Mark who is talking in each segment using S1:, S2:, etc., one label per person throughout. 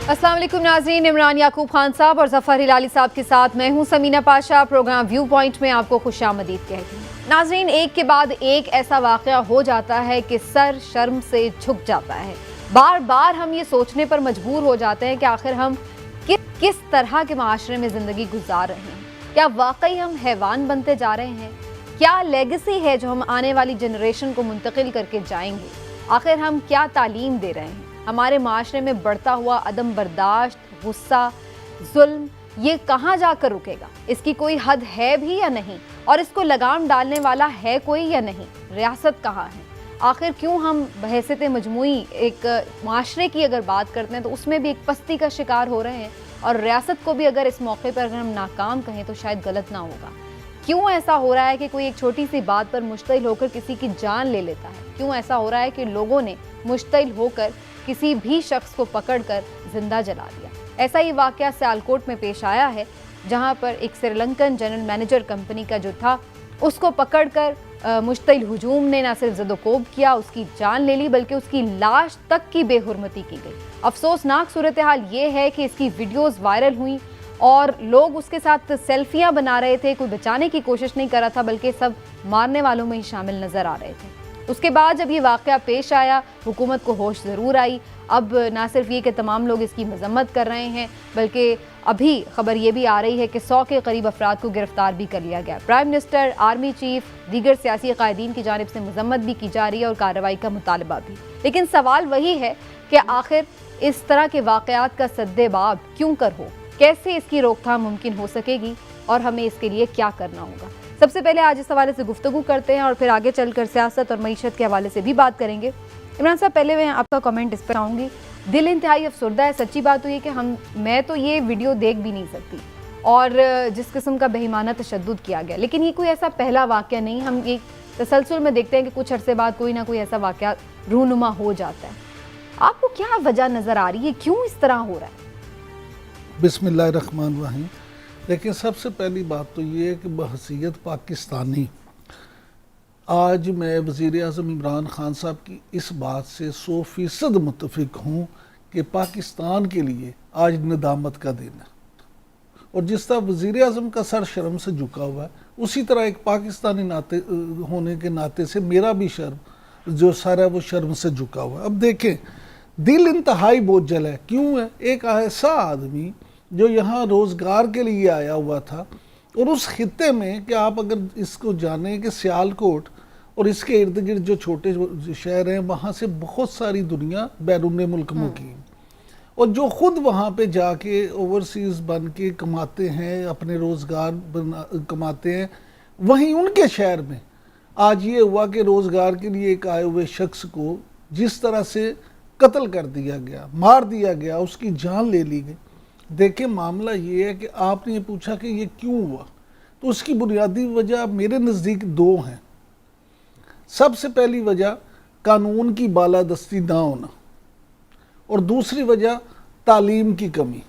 S1: अस्सलाम वालेकुम नाज़रीन, इमरान याकूब खान साहब और ज़फ़र हिलाली साहब के साथ मैं हूं Sameena Pasha. Programme viewpoint में आपको खुशामदीद कहती हूँ। नाज़रीन, एक के बाद एक ऐसा वाक़या हो जाता है कि सर शर्म से झुक जाता है। बार बार हम ये सोचने पर मजबूर हो जाते हैं कि आखिर हम किस तरह के माशरे में ज़िंदगी गुजार रहे हैं। क्या वाकई हम हैवान बनते जा रहे हैं? क्या लेगेसी है जो हम आने वाली जनरेशन को मुंतकिल करके जाएंगे? आखिर हम क्या तालीम दे रहे हैं? हमारे माशरे में बढ़ता हुआ अदम बर्दाश्त, गुस्सा, जुल्म, ये कहाँ जाकर रुकेगा? इसकी कोई हद है भी या नहीं? और इसको लगाम डालने वाला है कोई या नहीं? रियासत कहाँ है? आखिर क्यों हम बहैसियत मजमूई एक माशरे की अगर बात करते हैं तो उसमें भी एक पस्ती का शिकार हो रहे हैं, और रियासत को भी अगर इस मौके पर अगर हम नाकाम कहें तो शायद गलत ना होगा। क्यों ऐसा हो रहा है कि कोई एक छोटी सी बात पर मुश्तिल होकर किसी की जान ले लेता है? क्यों ऐसा हो रहा है कि लोगों ने मुश्तिल होकर किसी भी शख्स को पकड़कर जिंदा जला दिया? ऐसा ही वाकया सियालकोट में पेश आया है, जहां पर एक श्रीलंकन जनरल मैनेजर कंपनी का जो था उसको पकड़कर मुश्तिल हुजूम ने न सिर्फ ज़दोकोब किया, उसकी जान ले ली, बल्कि उसकी लाश तक की बेहुरमती की गई। अफसोसनाक सूरत हाल ये है कि इसकी वीडियोज़ वायरल हुई और लोग उसके साथ सेल्फियां बना रहे थे। कोई बचाने की कोशिश नहीं कर रहा था, बल्कि सब मारने वालों में ही शामिल नजर आ रहे थे। उसके बाद जब ये वाक़या पेश आया, हुकूमत को होश ज़रूर आई। अब ना सिर्फ ये कि तमाम लोग इसकी मजम्मत कर रहे हैं, बल्कि अभी खबर ये भी आ रही है कि 100 के करीब अफराद को गिरफ्तार भी कर लिया गया। प्राइम मिनिस्टर, आर्मी चीफ, दीगर सियासी कायदीन की जानिब से मजम्मत भी की जा रही है और कार्रवाई का मुतालबा भी। लेकिन सवाल वही है कि आखिर इस तरह के वाक़यात का सद्देबाब क्यों कर हो? कैसे इसकी रोकथाम मुमकिन हो सकेगी और हमें इसके लिए क्या करना होगा? सबसे पहले आज इस हवाले से गुफ्तगू करते हैं और फिर आगे चलकर सियासत और मईशत के हवाले से भी बात करेंगे। इमरान साहब, पहले मैं आपका कमेंट इस पर चाहूँगी। दिल इंतहाई अफसरदा है। सच्ची बात तो ये कि मैं तो ये वीडियो देख भी नहीं सकती, और जिस किस्म का बेईमाना तशद्दुद किया गया, लेकिन ये कोई ऐसा पहला वाक़या नहीं। हम एक तसलसल में देखते हैं कि कुछ अरसे बाद कोई ना कोई ऐसा वाक़या रूनुमा हो जाता है। आपको क्या वजह नज़र आ रही है, क्यों इस तरह हो रहा है?
S2: बिस्मिल्लाहिर्रहमानिर्रहीम। लेकिन सबसे पहली बात तो ये है कि बहसीयत पाकिस्तानी आज मैं वज़ीर आज़म इमरान खान साहब की इस बात से 100% मुत्तफ़िक हूँ कि पाकिस्तान के लिए आज नदामत का दिन है। और जिस तरह वज़ीर आज़म का सर शर्म से झुका हुआ है, उसी तरह एक पाकिस्तानी नाते होने के नाते से मेरा भी शर्म जो सर है वो शर्म से झुका हुआ है। अब देखें, दिल इंतहाई बोझल है। क्यों है? एक ऐसा आदमी जो यहाँ रोज़गार के लिए आया हुआ था, और उस खित्ते में कि आप अगर इसको जानें कि सियालकोट और इसके इर्द गिर्द जो छोटे शहर हैं, वहाँ से बहुत सारी दुनिया बैरून मुल्क मुकीम, और जो ख़ुद वहाँ पे जाके ओवरसीज़ बन के कमाते हैं, अपने रोज़गार कमाते हैं, वहीं उनके शहर में आज ये हुआ कि रोज़गार के लिए एक आए हुए शख्स को जिस तरह से कत्ल कर दिया गया, मार दिया गया, उसकी जान ले ली गई। देखिए, मामला ये है कि आपने ये पूछा कि ये क्यों हुआ, तो उसकी बुनियादी वजह मेरे नज़दीक दो हैं। सबसे पहली वजह कानून की बालादस्ती ना होना, और दूसरी वजह तालीम की कमी।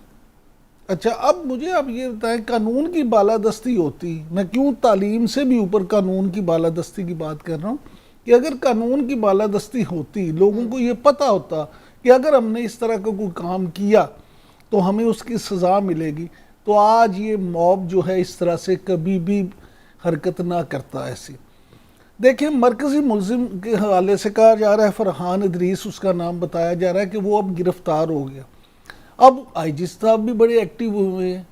S2: अच्छा, अब मुझे आप ये बताएं, कानून की बालादस्ती होती, मैं क्यों तालीम से भी ऊपर कानून की बालादस्ती की बात कर रहा हूँ, कि अगर कानून की बालादस्ती होती, लोगों को ये पता होता कि अगर हमने इस तरह का कोई काम किया तो हमें उसकी सज़ा मिलेगी, तो आज ये मॉब जो है इस तरह से कभी भी हरकत ना करता ऐसी। देखिए, मरकज़ी मुल्ज़िम के हवाले से कहा जा रहा है, फरहान इदरीस उसका नाम बताया जा रहा है कि वो अब गिरफ़्तार हो गया। अब आईजी साहब भी बड़े एक्टिव हुए हैं,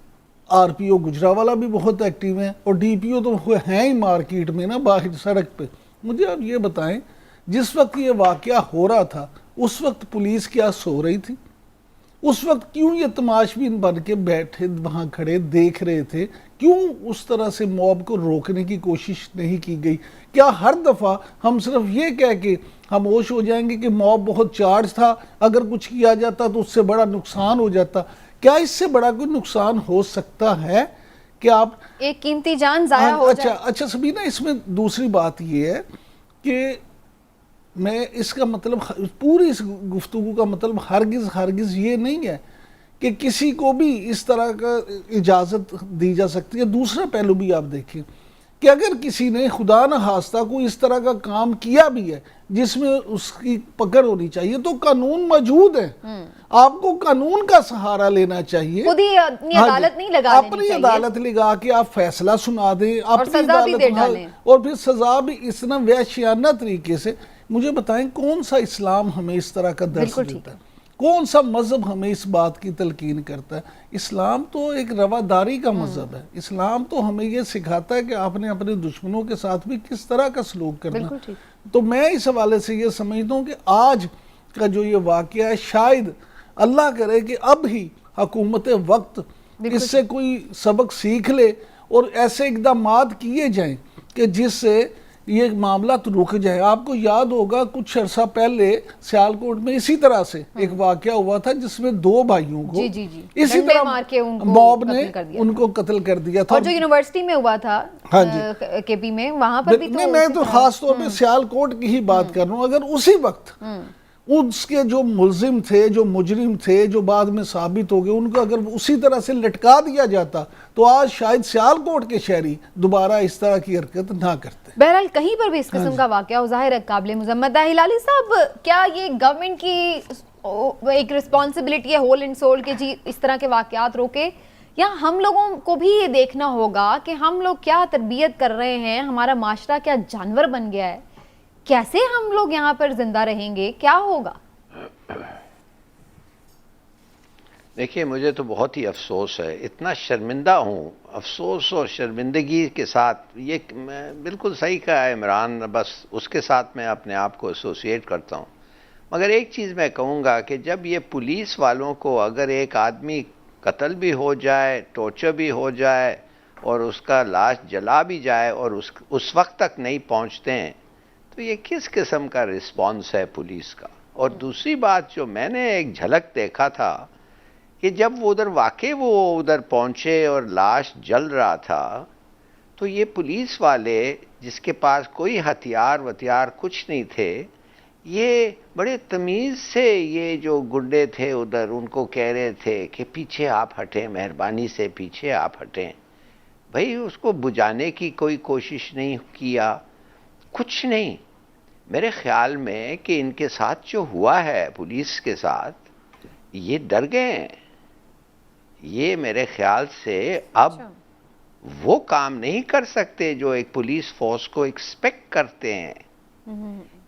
S2: RPO गुजरावाला भी बहुत एक्टिव हैं, और DPO तो हैं ही मार्केट में ना, बाहर सड़क पे। मुझे आप ये बताएं, जिस वक्त ये वाक़या हो रहा था उस वक्त पुलिस क्या सो रही थी? उस वक्त क्यों ये तमाशबीन बन के बैठे वहाँ खड़े देख रहे थे? क्यों उस तरह से मॉब को रोकने की कोशिश नहीं की गई? क्या हर दफ़ा हम सिर्फ ये कह के खामोश हो जाएंगे कि मॉब बहुत चार्ज था, अगर कुछ किया जाता तो उससे बड़ा नुकसान हो जाता? क्या इससे बड़ा कोई नुकसान हो सकता है कि आप
S1: एक कीमती जान ज़ाया हो जाए?
S2: अच्छा सबीना, इसमें दूसरी बात ये है कि मैं इसका मतलब, पूरी इस गुफ्तगू का मतलब हरगिज़ ये नहीं है कि किसी को भी इस तरह का इजाज़त दी जा सकती है। दूसरा पहलू भी आप देखें कि अगर किसी ने खुदा न खास्ता को इस तरह का काम किया भी है, जिसमें उसकी पकड़ होनी चाहिए। तो कानून मौजूद है, आपको कानून का सहारा लेना चाहिए।
S1: खुद ही अपनी
S2: हाँ जी,
S1: अदालत नहीं लगा लेनी
S2: अपनी
S1: चाहिए।
S2: अदालत लगा के आप फैसला सुना दें, अपनी
S1: सजा भी दे
S2: अदालत
S1: डालें।
S2: और फिर सजा भी इतना वहशियाना तरीके से। मुझे बताएं कौन सा इस्लाम हमें इस तरह का दर्श
S1: बिल्कुल ठीक
S2: देता है, कौन सा मजहब हमें इस बात की तलकीन करता है? इस्लाम तो एक रवादारी का मजहब है। इस्लाम तो हमें ये सिखाता है कि आपने अपने दुश्मनों के साथ भी किस तरह का सलूक करना।
S1: बिल्कुल ठीक।
S2: तो मैं इस हवाले से ये समझता हूँ कि आज का जो ये वाकया है, शायद अल्लाह करे कि अब ही हुकूमत वक्त इससे कोई सबक सीख ले और ऐसे इकदामात किए जाएं कि जिससे ये मामला तो रुक जाए। आपको याद होगा कुछ अर्सा पहले सियालकोट में इसी तरह से एक वाकया हुआ था जिसमें 2 भाइयों को इसी तरह
S1: मार के
S2: मॉब ने उनको कत्ल कर दिया था।
S1: और जो यूनिवर्सिटी में हुआ था,
S2: हाँ जी,
S1: केपी में, वहां पर भी तो
S2: मैं तो खास तौर पे सियालकोट की ही बात कर रहा हूँ। अगर उसी वक्त उसके जो मुलजिम थे, जो मुजरिम थे, जो बाद में साबित हो गए, उनको अगर उसी तरह से लटका दिया जाता तो आज शायद सियालकोट के शहरी दोबारा इस तरह की हरकत ना करते।
S1: बहरहाल कहीं पर भी इस किस्म का वाकया हो, जाहिर है काबिल मुजम्मत है। हिलाली साहब, क्या ये गवर्नमेंट की एक रिस्पॉन्सिबिलिटी है होल एंड सोल के जी इस तरह के वाकयात रोके, या हम लोगों को भी ये देखना होगा कि हम लोग क्या तरबियत कर रहे हैं, हमारा माशरा क्या जानवर बन गया है, कैसे हम लोग यहाँ पर जिंदा रहेंगे, क्या होगा?
S3: देखिए, मुझे तो बहुत ही अफसोस है, इतना शर्मिंदा हूँ, अफसोस और शर्मिंदगी के साथ। ये मैं बिल्कुल सही कहा है इमरान, बस उसके साथ मैं अपने आप को एसोसिएट करता हूँ। मगर एक चीज़ मैं कहूँगा कि जब ये पुलिस वालों को अगर एक आदमी कत्ल भी हो जाए, टॉर्चर भी हो जाए और उसका लाश जला भी जाए और उस वक्त तक नहीं पहुँचते हैं, तो ये किस किस्म का रिस्पॉन्स है पुलिस का? और दूसरी बात जो मैंने एक झलक देखा था कि जब वो उधर पहुंचे और लाश जल रहा था, तो ये पुलिस वाले जिसके पास कोई हथियार कुछ नहीं थे, ये बड़े तमीज़ से ये जो गुंडे थे उधर उनको कह रहे थे कि पीछे आप हटें, मेहरबानी से पीछे आप हटें। भाई उसको बुझाने की कोई कोशिश नहीं किया, कुछ नहीं। मेरे ख्याल में कि इनके साथ जो हुआ है पुलिस के साथ, ये डर गए हैं। ये मेरे ख्याल से अब वो काम नहीं कर सकते जो एक पुलिस फोर्स को एक्सपेक्ट करते हैं।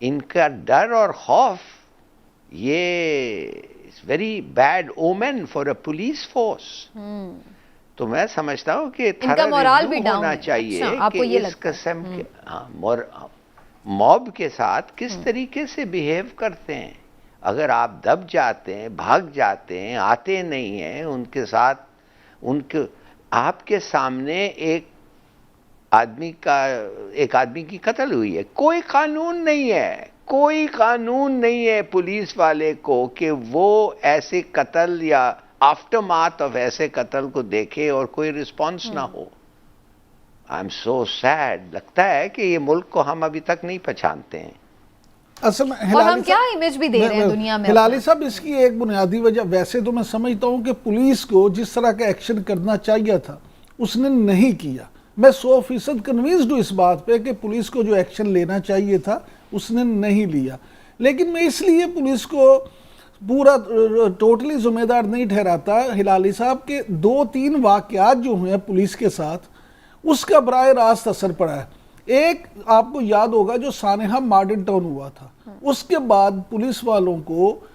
S3: इनका डर और खौफ, ये very bad omen for a police force. तो मैं समझता हूँ कि
S1: इनका मोरल भी डाउन
S3: होना चाहिए।
S1: अच्छा, आपको
S3: कि
S1: ये
S3: इस किस्म के मॉब के साथ किस तरीके से बिहेव करते हैं। अगर आप दब जाते हैं, भाग जाते हैं, आते नहीं हैं उनके साथ, उनके आपके सामने एक आदमी की कत्ल हुई है, कोई कानून नहीं है पुलिस वाले को कि वो ऐसे कत्ल या आफ्टरमाथ ऑफ ऐसे कत्ल को देखे और कोई रिस्पॉन्स ना हो। I am so sad. लगता है कि ये मुल्क को हम अभी तक नहीं पहचानते हैं।
S2: असल में
S1: और हम क्या इमेज भी दे रहे हैं दुनिया में।
S2: हिलाली साहब, इसकी एक बुनियादी वजह, वैसे तो मैं समझता हूँ कि पुलिस को जिस तरह का एक्शन करना चाहिए था उसने नहीं किया। मैं 100% कन्विंस्ड हूँ इस बात पे कि पुलिस को जो एक्शन लेना चाहिए था उसने नहीं लिया। लेकिन मैं इसलिए पुलिस को पूरा टोटली जिम्मेदार नहीं ठहराता हिलाली साहब के 2-3 वाकयात जो हुए पुलिस के साथ, उसका बराह रास्त असर पड़ा है। एक आपको याद होगा जो सानेहा मॉडर्न टाउन हुआ था, उसके बाद पुलिस वालों को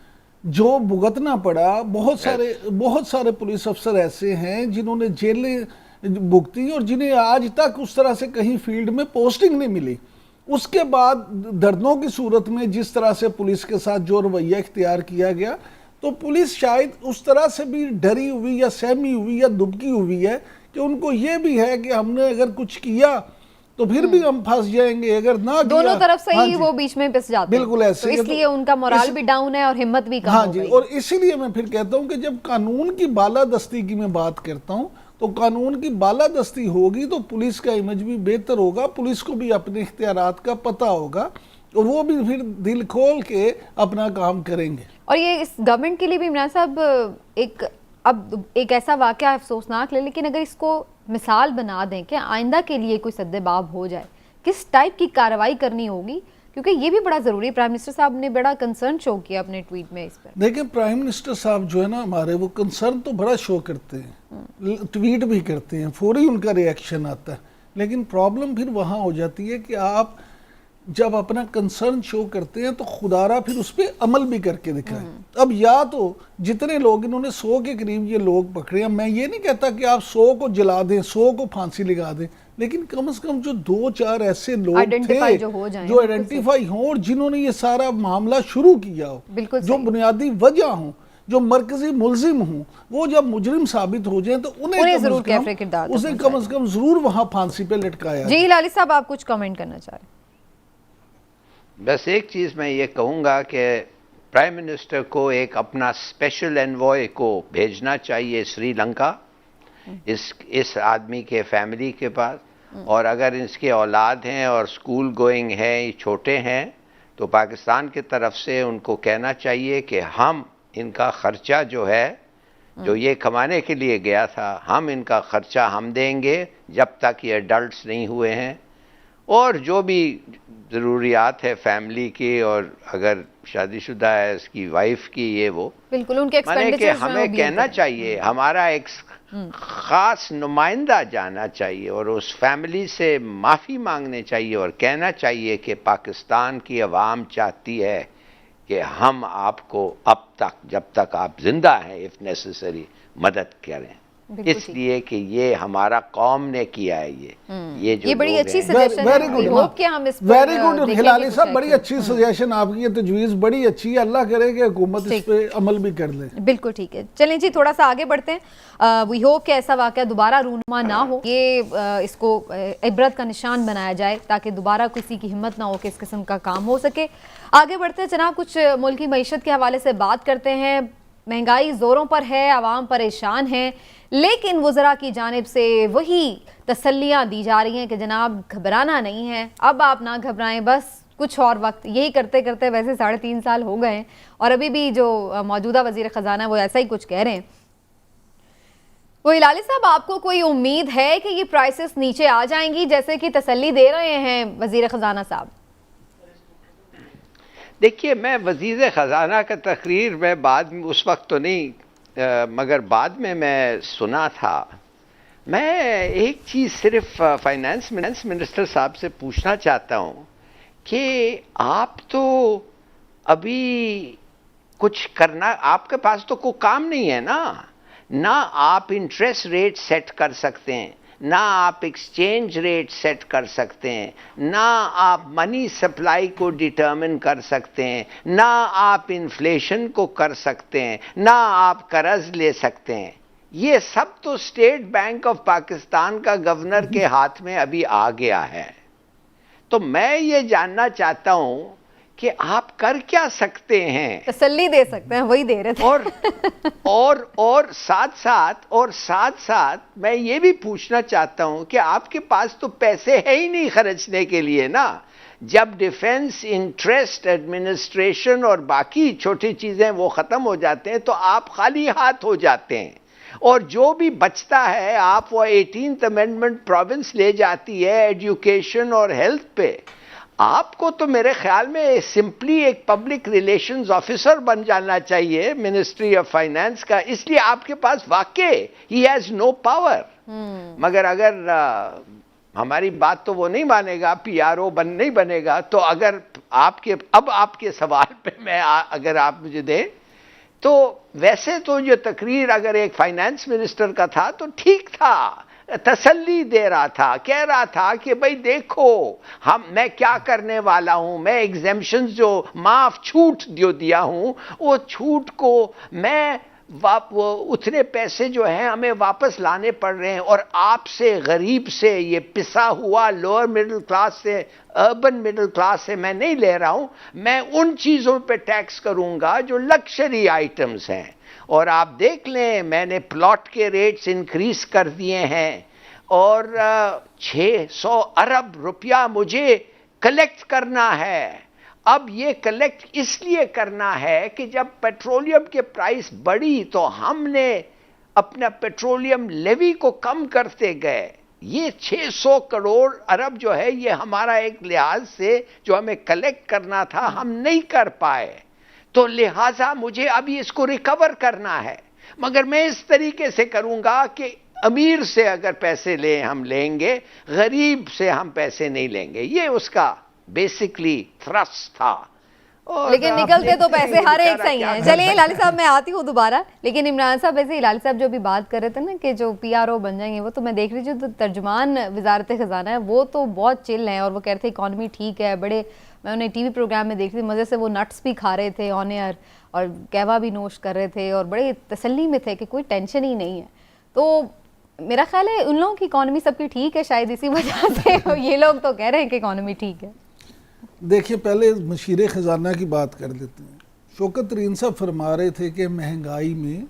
S2: जो भुगतना पड़ा, बहुत सारे पुलिस अफसर ऐसे हैं जिन्होंने जेलें भुगती और जिन्हें आज तक उस तरह से कहीं फील्ड में पोस्टिंग नहीं मिली। उसके बाद दर्दों की सूरत में जिस तरह से पुलिस के साथ जो रवैया इख्तियार किया गया, तो पुलिस शायद उस तरह से भी डरी हुई या सहमी हुई या दुबकी हुई है कि उनको ये भी है कि हमने अगर कुछ किया तो फिर भी हम फंस जाएंगे, अगर ना
S1: दोनों तरफ से ही वो बीच में पिस जाते हैं।
S2: बिल्कुल ऐसे,
S1: तो इसलिए उनका मोरल भी डाउन है और हिम्मत भी कम हो गई।
S2: और इसीलिए मैं फिर कहता हूं कि जब कानून की बालादस्ती की मैं बात करता हूं, तो कानून की बालादस्ती होगी तो पुलिस का इमेज भी बेहतर होगा, पुलिस को भी अपने इख्तियारात का पता होगा और वो भी फिर दिल खोल के अपना काम करेंगे।
S1: और ये इस गवर्नमेंट के लिए भी इमरान साहब एक ऐसा वाकया अफसोसनाक है, लेकिन अगर इसको मिसाल बना दें कि आइंदा के लिए कोई सद्देबाब हो जाए, किस टाइप की कार्रवाई करनी होगी क्योंकि ये भी बड़ा ज़रूरी है। प्राइम मिनिस्टर साहब ने बड़ा कंसर्न शो किया अपने ट्वीट में इस पर।
S2: देखिए प्राइम मिनिस्टर साहब जो है ना हमारे, वो कंसर्न तो बड़ा शो करते हैं, ट्वीट भी करते हैं, फौरी उनका रिएक्शन आता है, लेकिन प्रॉब्लम फिर वहाँ हो जाती है कि आप जब अपना कंसर्न शो करते हैं तो खुदारा फिर उस पर अमल भी करके दिखाएं। अब या तो जितने लोग, इन्होंने 100 के करीब ये लोग पकड़े हैं, मैं ये नहीं कहता कि आप 100 को जला दें, 100 को फांसी लगा दें, लेकिन कम से कम जो 2-4 ऐसे लोग थे जो आइडेंटिफाई हों और जिन्होंने ये सारा मामला शुरू किया हो, जो बुनियादी वजह हो, जो मरकजी मुलजिम हूँ, वो जब मुजरिम साबित हो जाए तो उन्हें
S1: जरूर कैफरे किरदार
S2: उसे कम से कम जरूर वहाँ फांसी पे लटकाया।
S1: जी हिलाली साहब, आप कुछ कमेंट करना चाह रहे हैं?
S3: बस एक चीज़ मैं ये कहूँगा कि प्राइम मिनिस्टर को एक अपना स्पेशल एनवॉय को भेजना चाहिए श्रीलंका, इस आदमी के फैमिली के पास, और अगर इसके औलाद हैं और स्कूल गोइंग हैं, छोटे हैं, तो पाकिस्तान की तरफ से उनको कहना चाहिए कि हम इनका खर्चा जो है, जो ये कमाने के लिए गया था, हम इनका खर्चा हम देंगे जब तक ये अडल्ट्स नहीं हुए हैं, और जो भी ज़रूरियात है फैमिली की, और अगर शादीशुदा है इसकी वाइफ की, ये वो
S1: बिल्कुल उनके
S3: एक्सपेंडिचर हमें कहना चाहिए, हमारा एक ख़ास नुमाइंदा जाना चाहिए और उस फैमिली से माफ़ी मांगने चाहिए और कहना चाहिए कि पाकिस्तान की अवाम चाहती है कि हम आपको अब तक, जब तक आप जिंदा हैं, इफ़ नेसेसरी, मदद करें, इसलिए कि ये हमारा कौम ने किया है। ये बड़ी अच्छी
S1: सजेशन है।
S2: वेरी गुड हिलाली साहब, बड़ी अच्छी सजेशन आपकी, ये तजवीज़ बड़ी अच्छी है। अल्लाह करे कि हुकूमत इस पे अमल भी कर ले।
S1: बिल्कुल ठीक है, चलें जी थोड़ा सा आगे बढ़ते हैं। वी होप कि ऐसा वाक़या दोबारा रूनुमा ना हो, ये इसको इबरत का निशान बनाया जाए ताकि दोबारा किसी की हिम्मत ना हो कि इस किस्म का काम हो सके। आगे बढ़ते हैं जनाब, कुछ मुल्क की मईशत के हवाले से बात करते हैं। महंगाई ज़ोरों पर है, आवाम परेशान है, लेकिन वज़रा की जानिब से वही तसल्लियाँ दी जा रही हैं कि जनाब घबराना नहीं है, अब आप ना घबराएं, बस कुछ और वक्त। यही करते करते वैसे 3.5 साल हो गए हैं और अभी भी जो मौजूदा वज़ीर ख़जाना है वो ऐसा ही कुछ कह रहे हैं। वो हिलाली साहब, आपको कोई उम्मीद है कि ये प्राइसेस नीचे आ जाएंगी जैसे कि तसल्ली दे रहे हैं वज़ीर ख़जाना साहब?
S3: देखिए, मैं वज़ीर ख़जाना का तकरीर में बाद में, उस वक्त तो नहीं, मगर बाद में मैं सुना था। मैं एक चीज़ सिर्फ फाइनेंस मिनिस्टर साहब से पूछना चाहता हूँ कि आप तो अभी कुछ करना, आपके पास तो कोई काम नहीं है ना आप इंटरेस्ट रेट सेट कर सकते हैं, ना आप एक्सचेंज रेट सेट कर सकते हैं, ना आप मनी सप्लाई को डिटर्मिन कर सकते हैं, ना आप इन्फ्लेशन को कर सकते हैं, ना आप कर्ज ले सकते हैं। ये सब तो स्टेट बैंक ऑफ पाकिस्तान का गवर्नर के हाथ में अभी आ गया है। तो मैं ये जानना चाहता हूं कि आप कर क्या सकते हैं?
S1: तसल्ली दे सकते हैं, वही दे रहे थे।
S3: और साथ साथ मैं ये भी पूछना चाहता हूं कि आपके पास तो पैसे है ही नहीं खर्चने के लिए ना। जब डिफेंस, इंटरेस्ट, एडमिनिस्ट्रेशन और बाकी छोटी चीजें वो खत्म हो जाते हैं तो आप खाली हाथ हो जाते हैं, और जो भी बचता है आप वो 18th अमेंडमेंट प्रोविंस ले जाती है एजुकेशन और हेल्थ पे। आपको तो मेरे ख्याल में सिंपली एक पब्लिक रिलेशंस ऑफिसर बन जाना चाहिए मिनिस्ट्री ऑफ फाइनेंस का, इसलिए आपके पास वाकई ही हैज नो पावर। मगर अगर हमारी बात तो वो नहीं मानेगा, पीआरओ नहीं बनेगा, तो अगर आपके सवाल पे मैं अगर आप मुझे दें तो वैसे तो ये तकरीर अगर एक फाइनेंस मिनिस्टर का था तो ठीक था, तसल्ली दे रहा था, कह रहा था कि भाई देखो मैं क्या करने वाला हूं, मैं एग्जेम्पशंस जो माफ छूट जो दिया हूं वो छूट को मैं उतने पैसे जो हैं हमें वापस लाने पड़ रहे हैं, और आपसे गरीब से, ये पिसा हुआ लोअर मिडिल क्लास से, अर्बन मिडिल क्लास से मैं नहीं ले रहा हूं, मैं उन चीजों पे टैक्स करूंगा जो लग्जरी आइटम्स हैं। और आप देख लें, मैंने प्लॉट के रेट्स इंक्रीज कर दिए हैं और 600 अरब रुपया मुझे कलेक्ट करना है। अब ये कलेक्ट इसलिए करना है कि जब पेट्रोलियम के प्राइस बढ़ी तो हमने अपना पेट्रोलियम लेवी को कम करते गए, ये 600 करोड़ अरब जो है ये हमारा एक लिहाज से जो हमें कलेक्ट करना था हम नहीं कर पाए, तो लिहाजा मुझे अभी इसको रिकवर करना है। मगर मैं इस तरीके से करूंगा कि अमीर से अगर पैसे लें हम लेंगे, गरीब से हम पैसे नहीं लेंगे। ये उसका बेसिकली थ्रस्ट था।
S1: लेकिन निकलते तो पैसे हर एक सही हैं। चलिए लाली साहब मैं आती हूँ दोबारा, लेकिन इमरान साहब वैसे ही लाली साहब जो भी बात कर रहे थे ना कि जो पीआरओ बन जाएंगे, वो तो मैं देख रही हूँ, जो तर्जुमान वजारत खजाना है वो तो बहुत चिल हैं और वो कह रहे थे इकॉनमी ठीक है। बड़े मैं उन्हें टीवी प्रोग्राम में देख रही थी, मज़े से वो नट्स भी खा रहे थे ऑन एयर और कहवा भी नोश कर रहे थे और बड़े तसल्ली में थे कि कोई टेंशन ही नहीं है। तो मेरा ख्याल है उन लोगों की इकॉनमी सबकी ठीक है, शायद इसी वजह से ये लोग तो कह रहे हैं कि इकॉनमी ठीक है।
S2: देखिए, पहले मशीर ख़जाना की बात कर लेते हैं। शौकत तरीन साहब फरमा रहे थे कि महंगाई में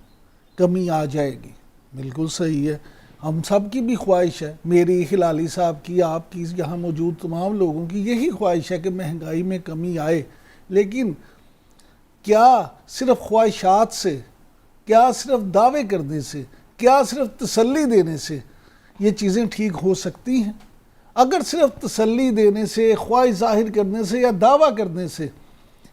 S2: कमी आ जाएगी, बिल्कुल सही है, हम सब की भी ख्वाहिश है, मेरी, हिलाली साहब की, आपकी, यहाँ मौजूद तमाम लोगों की यही ख्वाहिश है कि महंगाई में कमी आए। लेकिन क्या सिर्फ ख्वाहिशात से, क्या सिर्फ दावे करने से, क्या सिर्फ तसल्ली देने से ये चीज़ें ठीक हो सकती हैं? अगर सिर्फ तसल्ली देने से, ख्वाहिश जाहिर करने से या दावा करने से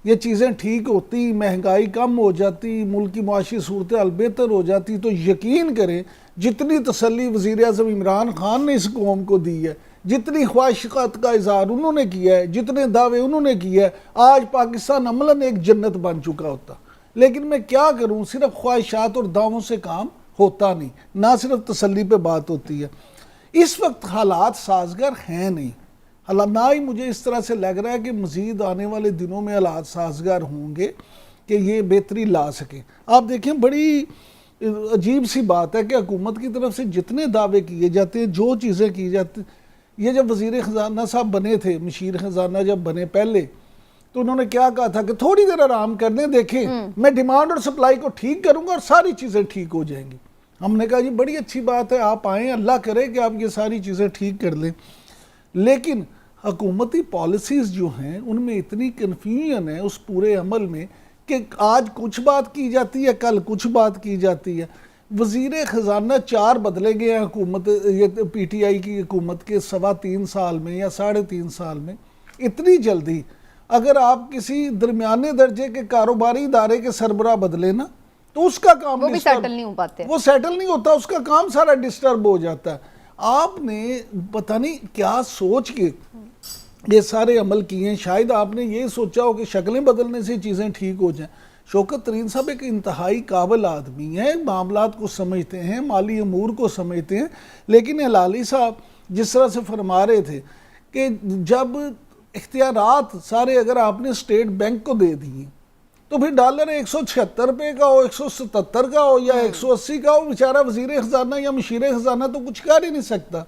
S2: ये चीज़ें ठीक होती, महंगाई कम हो जाती, मुल्क की मुआशी सूरत हाल बेहतर हो जाती, तो यकीन करें जितनी तसल्ली वज़ीर आज़म इमरान खान ने इस कौम को दी है, जितनी ख्वाहिशात का इज़हार उन्होंने किया है, जितने दावे उन्होंने किया है, आज पाकिस्तान अमलन एक जन्नत बन चुका होता। लेकिन मैं क्या करूँ, सिर्फ ख्वाहिशात और दावों से काम होता नहीं, ना सिर्फ तसल्ली पे बात होती है। इस वक्त हालात साजगार हैं नहीं, ना ही मुझे इस तरह से लग रहा है कि मज़ीद आने वाले दिनों में हालात साजगार होंगे कि ये बेहतरी ला सकें। आप देखें, बड़ी अजीब सी बात है कि हुकूमत की तरफ से जितने दावे किए जाते हैं, जो चीज़ें की जाती, ये जब वज़ीर ख़जाना साहब बने थे, मशीर ख़जाना जब बने पहले, तो उन्होंने क्या कहा था कि थोड़ी देर आराम करने देखें, मैं डिमांड और सप्लाई को ठीक करूँगा और सारी चीज़ें ठीक हो जाएंगी। हमने कहा जी बड़ी अच्छी बात है, आप आएँ, अल्लाह करे कि आप ये सारी चीज़ें ठीक कर लें। लेकिन हुकूमती पॉलिसीज़ जो हैं उनमें इतनी कन्फ्यूजन है उस पूरे अमल में कि आज कुछ बात की जाती है, कल कुछ बात की जाती है। वज़ीर ख़जाना 4 बदले गए हैं हुकूमत, ये PTI की हुकूमत के 3.25 साल में या 3.5 साल में। इतनी जल्दी अगर आप किसी दरमियाने दर्जे के कारोबारी इदारे के सरबराह बदले ना, तो उसका काम
S1: वो भी सेटल नहीं हो पाते,
S2: वो सेटल नहीं होता, उसका काम सारा डिस्टर्ब हो जाता है। आपने पता नहीं क्या सोच के ये सारे अमल किए हैं, शायद आपने ये सोचा हो कि शक्लें बदलने से चीज़ें ठीक हो जाएं। शौकत तरीन साहब एक इंतहाई काबिल आदमी हैं, मामलात को समझते हैं, माली अमूर को समझते हैं, लेकिन हिलाली साहब जिस तरह से फरमा रहे थे कि जब इख्तियारात सारे अगर आपने स्टेट बैंक को दे दिए तो फिर डॉलर 176 रुपये का हो, 177 का हो या 180 का हो, बेचारा वज़ीर ख़जाना या मशीर ख़जाना तो कुछ कर ही नहीं सकता।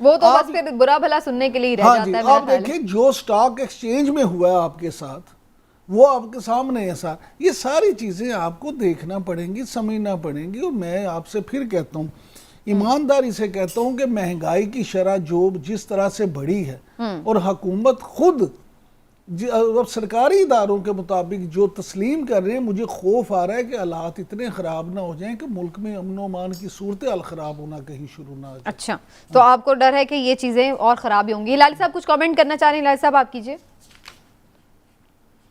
S1: वो तो बस फिर बुरा भला सुनने के लिए ही रह जाता है।
S2: आप देखिए जो स्टॉक एक्सचेंज में हुआ है आपके साथ, वो आपके सामने है सर। ये सारी चीज़ें आपको देखना पड़ेंगी, समझना पड़ेंगी। और मैं आपसे फिर कहता हूँ, ईमानदारी से कहता हूँ कि महंगाई की शरह जो जिस तरह से बढ़ी है और हुकूमत खुद अब सरकारी इदारों के मुताबिक जो तस्लीम कर रहे हैं, मुझे खौफ आ रहा है कि हालात इतने ख़राब ना हो जाएं कि मुल्क में अमन अमान की सूरत हाल ख़राब होना कहीं शुरू ना हो जाए।
S1: अच्छा, तो आपको डर है कि ये चीज़ें और ख़राब होंगी। लाली साहब कुछ कमेंट करना चाह रहे हैं? लाली साहब आप कीजिए।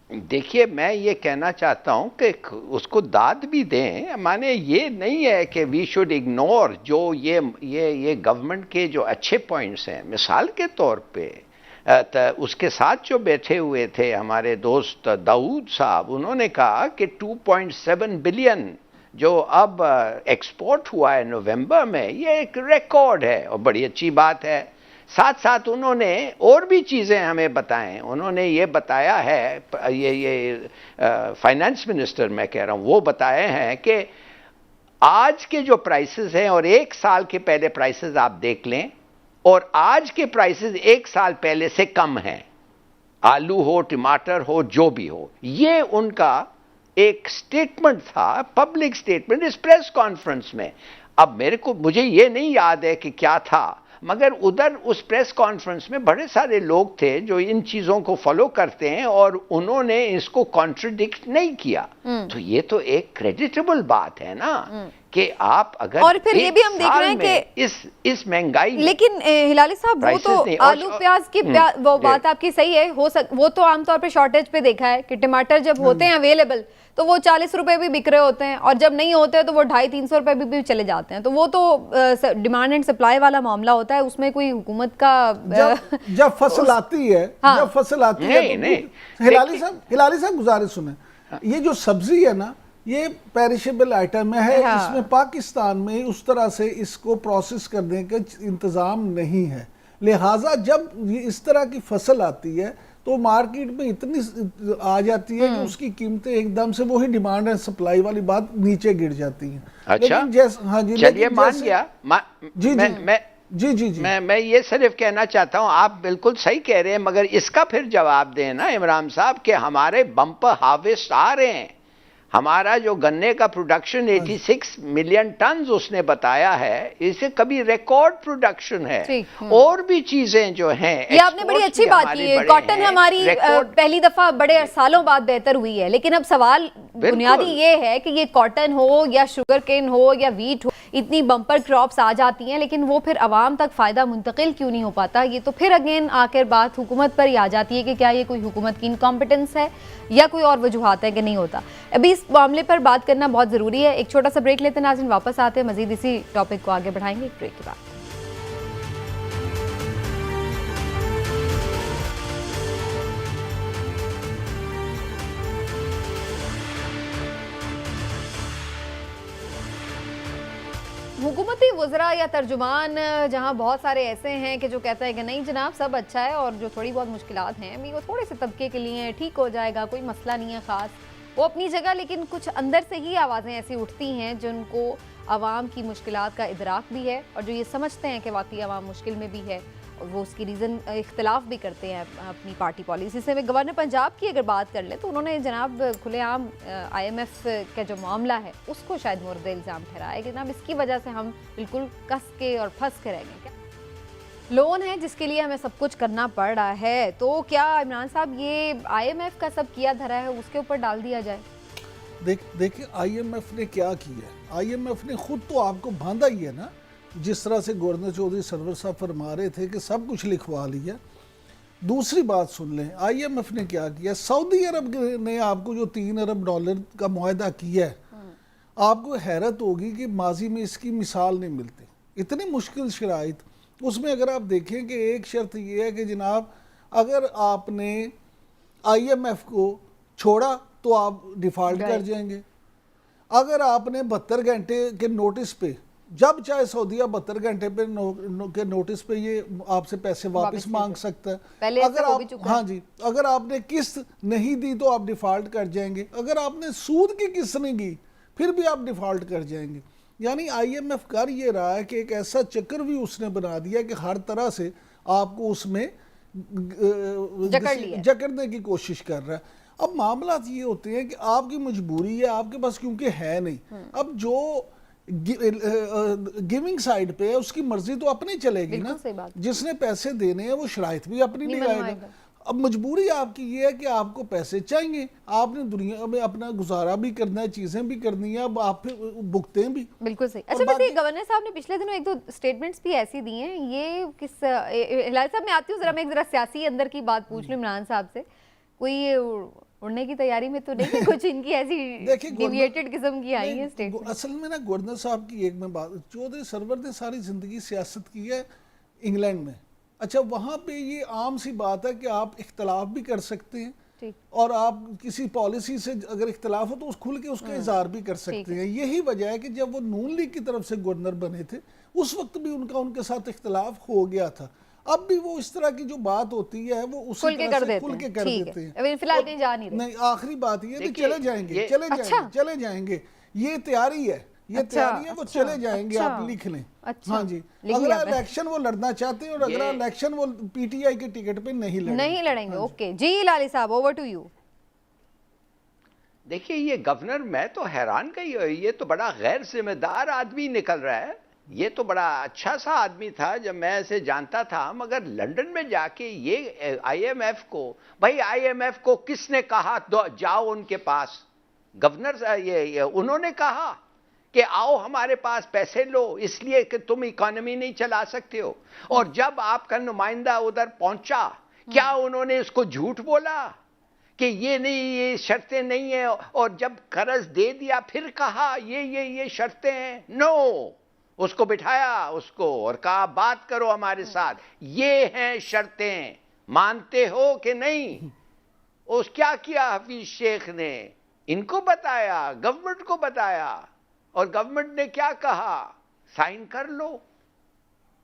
S3: देखिए, मैं ये कहना चाहता हूँ कि उसको दाद भी दें, माने ये नहीं है कि वी शुड इग्नोर जो ये गवर्नमेंट के जो अच्छे पॉइंट्स हैं। मिसाल के तौर पे उसके साथ जो बैठे हुए थे हमारे दोस्त दाऊद साहब, उन्होंने कहा कि 2.7 बिलियन जो अब एक्सपोर्ट हुआ है नवंबर में, ये एक रिकॉर्ड है और बड़ी अच्छी बात है। साथ साथ उन्होंने और भी चीज़ें हमें बताएं। उन्होंने ये बताया है, ये फाइनेंस मिनिस्टर मैं कह रहा हूँ, वो बताए हैं कि आज के जो प्राइसेस हैं और 1 साल के पहले प्राइसेस आप देख लें, और आज के प्राइसेस 1 साल पहले से कम हैं। आलू हो, टमाटर हो, जो भी हो। ये उनका एक स्टेटमेंट था, पब्लिक स्टेटमेंट, इस प्रेस कॉन्फ्रेंस में। अब मुझे ये नहीं याद है कि क्या था, मगर उधर उस प्रेस कॉन्फ्रेंस में बड़े सारे लोग थे जो इन चीज़ों को फॉलो करते हैं और उन्होंने इसको कॉन्ट्रडिक्ट नहीं किया। तो ये तो एक क्रेडिटेबल बात है ना कि आप अगर
S1: और फिर ये भी हम देख रहे हैं कि
S3: इस महंगाई,
S1: लेकिन हिलाली साहब वो तो आलू प्याज की वो बात आपकी सही है, वो तो आमतौर पे शॉर्टेज पे देखा है कि टमाटर जब होते हैं अवेलेबल तो वो 40 रुपए भी बिक रहे होते हैं, और जब नहीं होते हैं तो वो 250-300 रुपए भी चले जाते हैं। तो वो तो डिमांड एंड सप्लाई वाला मामला होता है, उसमें कोई हुकूमत का
S2: जब फसल आती है,
S1: हाँ,
S2: जब फसल आती है तो हिलाली साहब गुजारिश सुने, ये जो सब्जी है ना, ये पेरिशेबल आइटम है,
S1: हाँ।
S2: इसमें पाकिस्तान में उस तरह से इसको प्रोसेस करने का इंतजाम नहीं है, लिहाजा जब ये इस तरह की फसल आती है तो मार्केट में इतनी आ जाती है कि उसकी कीमतें एकदम से वही डिमांड एंड सप्लाई वाली बात नीचे गिर जाती हैं।
S3: अच्छा,
S2: हाँ जी,
S3: चलिए मान गया।
S2: जी,
S3: मैं ये सिर्फ कहना चाहता हूं, आप बिल्कुल सही कह रहे हैं, मगर इसका फिर जवाब दें ना इमरान साहब कि हमारे बम्पर हार्वेस्ट आ रहे हैं। हमारा जो गन्ने का प्रोडक्शन 86 मिलियन टन उसने बताया है, इसे कभी रिकॉर्ड प्रोडक्शन है। और भी चीजें जो हैं,
S1: ये आपने बड़ी अच्छी बात की है, कॉटन हमारी पहली दफा बड़े सालों बाद बेहतर हुई है, लेकिन अब सवाल बुनियादी ये है कि ये कॉटन हो या शुगर केन हो या वीट हो, इतनी बम्पर क्रॉप्स आ जाती हैं, लेकिन वो फिर आवाम तक फ़ायदा मुंतकिल क्यों नहीं हो पाता? ये तो फिर अगेन आखिर बात हुकूमत पर ही आ जाती है कि क्या ये कोई हुकूमत की इनकॉम्पिटेंस है या कोई और वजूहात है कि नहीं होता। अभी इस मामले पर बात करना बहुत ज़रूरी है। एक छोटा सा ब्रेक लेते हैं नाज़रीन, वापस आते हैं, मज़ीद इसी टॉपिक को आगे बढ़ाएंगे एक ब्रेक के बाद। हुकूमती वज़रा या तर्जुमान जहां बहुत सारे ऐसे हैं कि जो कहता है कि नहीं जनाब सब अच्छा है और जो थोड़ी बहुत मुश्किलात हैं भी वो थोड़े से तबके के लिए ठीक हो जाएगा, कोई मसला नहीं है ख़ास, वो अपनी जगह, लेकिन कुछ अंदर से ही आवाज़ें ऐसी उठती हैं जिनको आवाम की मुश्किलात का इदराक भी है और जो ये समझते हैं कि वाकई आवाम मुश्किल में भी है और वो उसकी रीज़न इख्तलाफ भी करते हैं अपनी पार्टी पॉलिसी से। मैं गवर्नर पंजाब की अगर बात कर लें तो उन्होंने जनाब खुलेआम IMF का जो मामला है उसको शायद मोर्द इल्ज़ाम ठहराया कि जनाब इसकी वजह से हम बिल्कुल कस के और फंस के रह गए। क्या लोन है जिसके लिए हमें सब कुछ करना पड़ रहा है, तो क्या इमरान साहब ये IMF का सब किया धरा है उसके ऊपर डाल दिया जाए?
S2: देखिए IMF ने क्या किया है, IMF ने खुद तो आपको बांधा ही है ना, जिस तरह से गवर्नर चौधरी सरवर साहब फरमा रहे थे कि सब कुछ लिखवा लिया। दूसरी बात सुन लें, IMF ने क्या किया, सऊदी अरब ने आपको जो $3 अरब का मुआहदा किया है, आपको हैरत होगी कि माजी में इसकी मिसाल नहीं मिलती, इतनी मुश्किल शराइत। उसमें अगर आप देखें कि एक शर्त ये है कि जनाब अगर आपने IMF को छोड़ा तो आप डिफ़ॉल्ट कर जाएंगे, अगर आपने 72 घंटे के नोटिस पे, जब चाहे सऊदीया 72 घंटे पे के नोटिस पे ये आपसे पैसे वापस मांग सकता है। अगर आप हाँ जी, अगर आपने किस्त नहीं दी तो आप डिफ़ॉल्ट कर जाएंगे, अगर आपने सूद की किस्त नहीं की फिर भी आप डिफ़ॉल्ट कर जाएंगे। यानी IMF कर ये रहा है कि एक ऐसा चक्कर भी उसने बना दिया कि हर तरह से आपको उसमें जकड़ने की कोशिश कर रहा है। अब मामला ये होते हैं कि आपकी मजबूरी है, आपके पास क्योंकि है नहीं, अब जो गिविंग साइड पे है उसकी मर्जी तो अपनी चलेगी ना, जिसने पैसे देने हैं वो शराइत भी अपनी नहीं लाएगा। अब मजबूरी आपकी ये है कि आपको पैसे चाहिए, आपने दुनिया में अपना गुजारा भी करना है, चीजें भी करनी है, अब आप भुगते हैं भी।
S1: बिल्कुल सही। अच्छा वैसे गवर्नर साहब ने पिछले दिनों एक दो स्टेटमेंट्स भी ऐसी दी हैं, ये किस हिलाल साहब मैं आती हूँ, मैं एक जरा सियासी अंदर की बात पूछ लूँ इमरान साहब से, कोई उड़ने की तैयारी में तो नहीं है कुछ इनकी ऐसी डिविएटेड किस्म की आई है स्टेटमेंट?
S2: असल में ना गवर्नर साहब की एक में बात, चौधरी सरवर ने सारी जिंदगी सियासत की है इंग्लैंड में। अच्छा वहाँ पे ये आम सी बात है कि आप इख्तलाफ भी कर सकते हैं और आप किसी पॉलिसी से अगर इख्तलाफ हो तो उस खुल के उसका इजहार भी कर सकते हैं। यही वजह है कि जब वो नून लीग की तरफ से गवर्नर बने थे उस वक्त भी उनके साथ इख्तलाफ हो गया था। अब भी वो इस तरह की जो बात होती है वो उसी तरह से खुल के कर देते हैं।
S1: फिलहाल कहीं जा नहीं रहे।
S2: नहीं, आखिरी बात ये कि चले जाएंगे, चले जाएंगे, ये तैयारी है, ये तैयारी है, वो चले जाएंगे, आप लिख लें। हाँ जी, अगला इलेक्शन वो लड़ना चाहते हैं और अगला इलेक्शन वो PTI के टिकट पे नहीं
S1: लड़ेंगे। ओके जी लाली साहब, ओवर टू यू।
S3: देखिए ये गवर्नर, मैं तो हैरान गई, ये तो बड़ा गैर जिम्मेदार आदमी निकल रहा है। ये तो बड़ा अच्छा सा आदमी था जब मैं इसे जानता था, मगर लंदन में जाके ये IMF को, भाई IMF को किसने कहा जाओ उनके पास? गवर्नर ये उन्होंने कहा कि आओ हमारे पास पैसे लो, इसलिए कि तुम इकोनॉमी नहीं चला सकते हो। और जब आपका नुमाइंदा उधर पहुंचा, क्या उन्होंने उसको झूठ बोला कि ये नहीं, ये शर्तें नहीं है, और जब कर्ज दे दिया फिर कहा ये शर्तें हैं? नो, उसको बिठाया उसको और कहा बात करो हमारे साथ, ये हैं शर्तें, मानते हो कि नहीं? उस क्या किया हफीज शेख ने? इनको बताया, गवर्नमेंट को बताया, और गवर्नमेंट ने क्या कहा? साइन कर लो।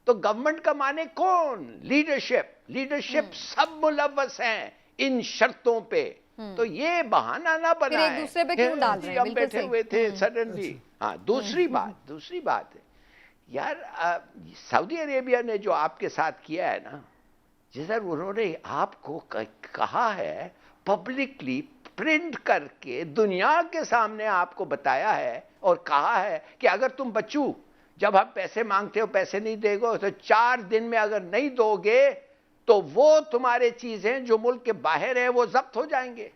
S3: तो गवर्नमेंट का माने कौन? लीडरशिप सब मुलव्वस हैं इन शर्तों पे। तो ये बहाना ना बनाए,
S1: एक दूसरे पे क्यों डाल रहे हैं?
S3: हम बैठे हुए थे सडनली। हाँ, दूसरी बात है यार, सऊदी अरेबिया ने जो आपके साथ किया है ना, जिधर उन्होंने आपको कहा है, पब्लिकली प्रिंट करके दुनिया के सामने आपको बताया है और कहा है कि अगर तुम बच्चू, जब हम पैसे मांगते हो पैसे नहीं देगो, तो 4 दिन में अगर नहीं दोगे तो वो तुम्हारे चीजें जो मुल्क के बाहर है वो जब्त हो जाएंगे।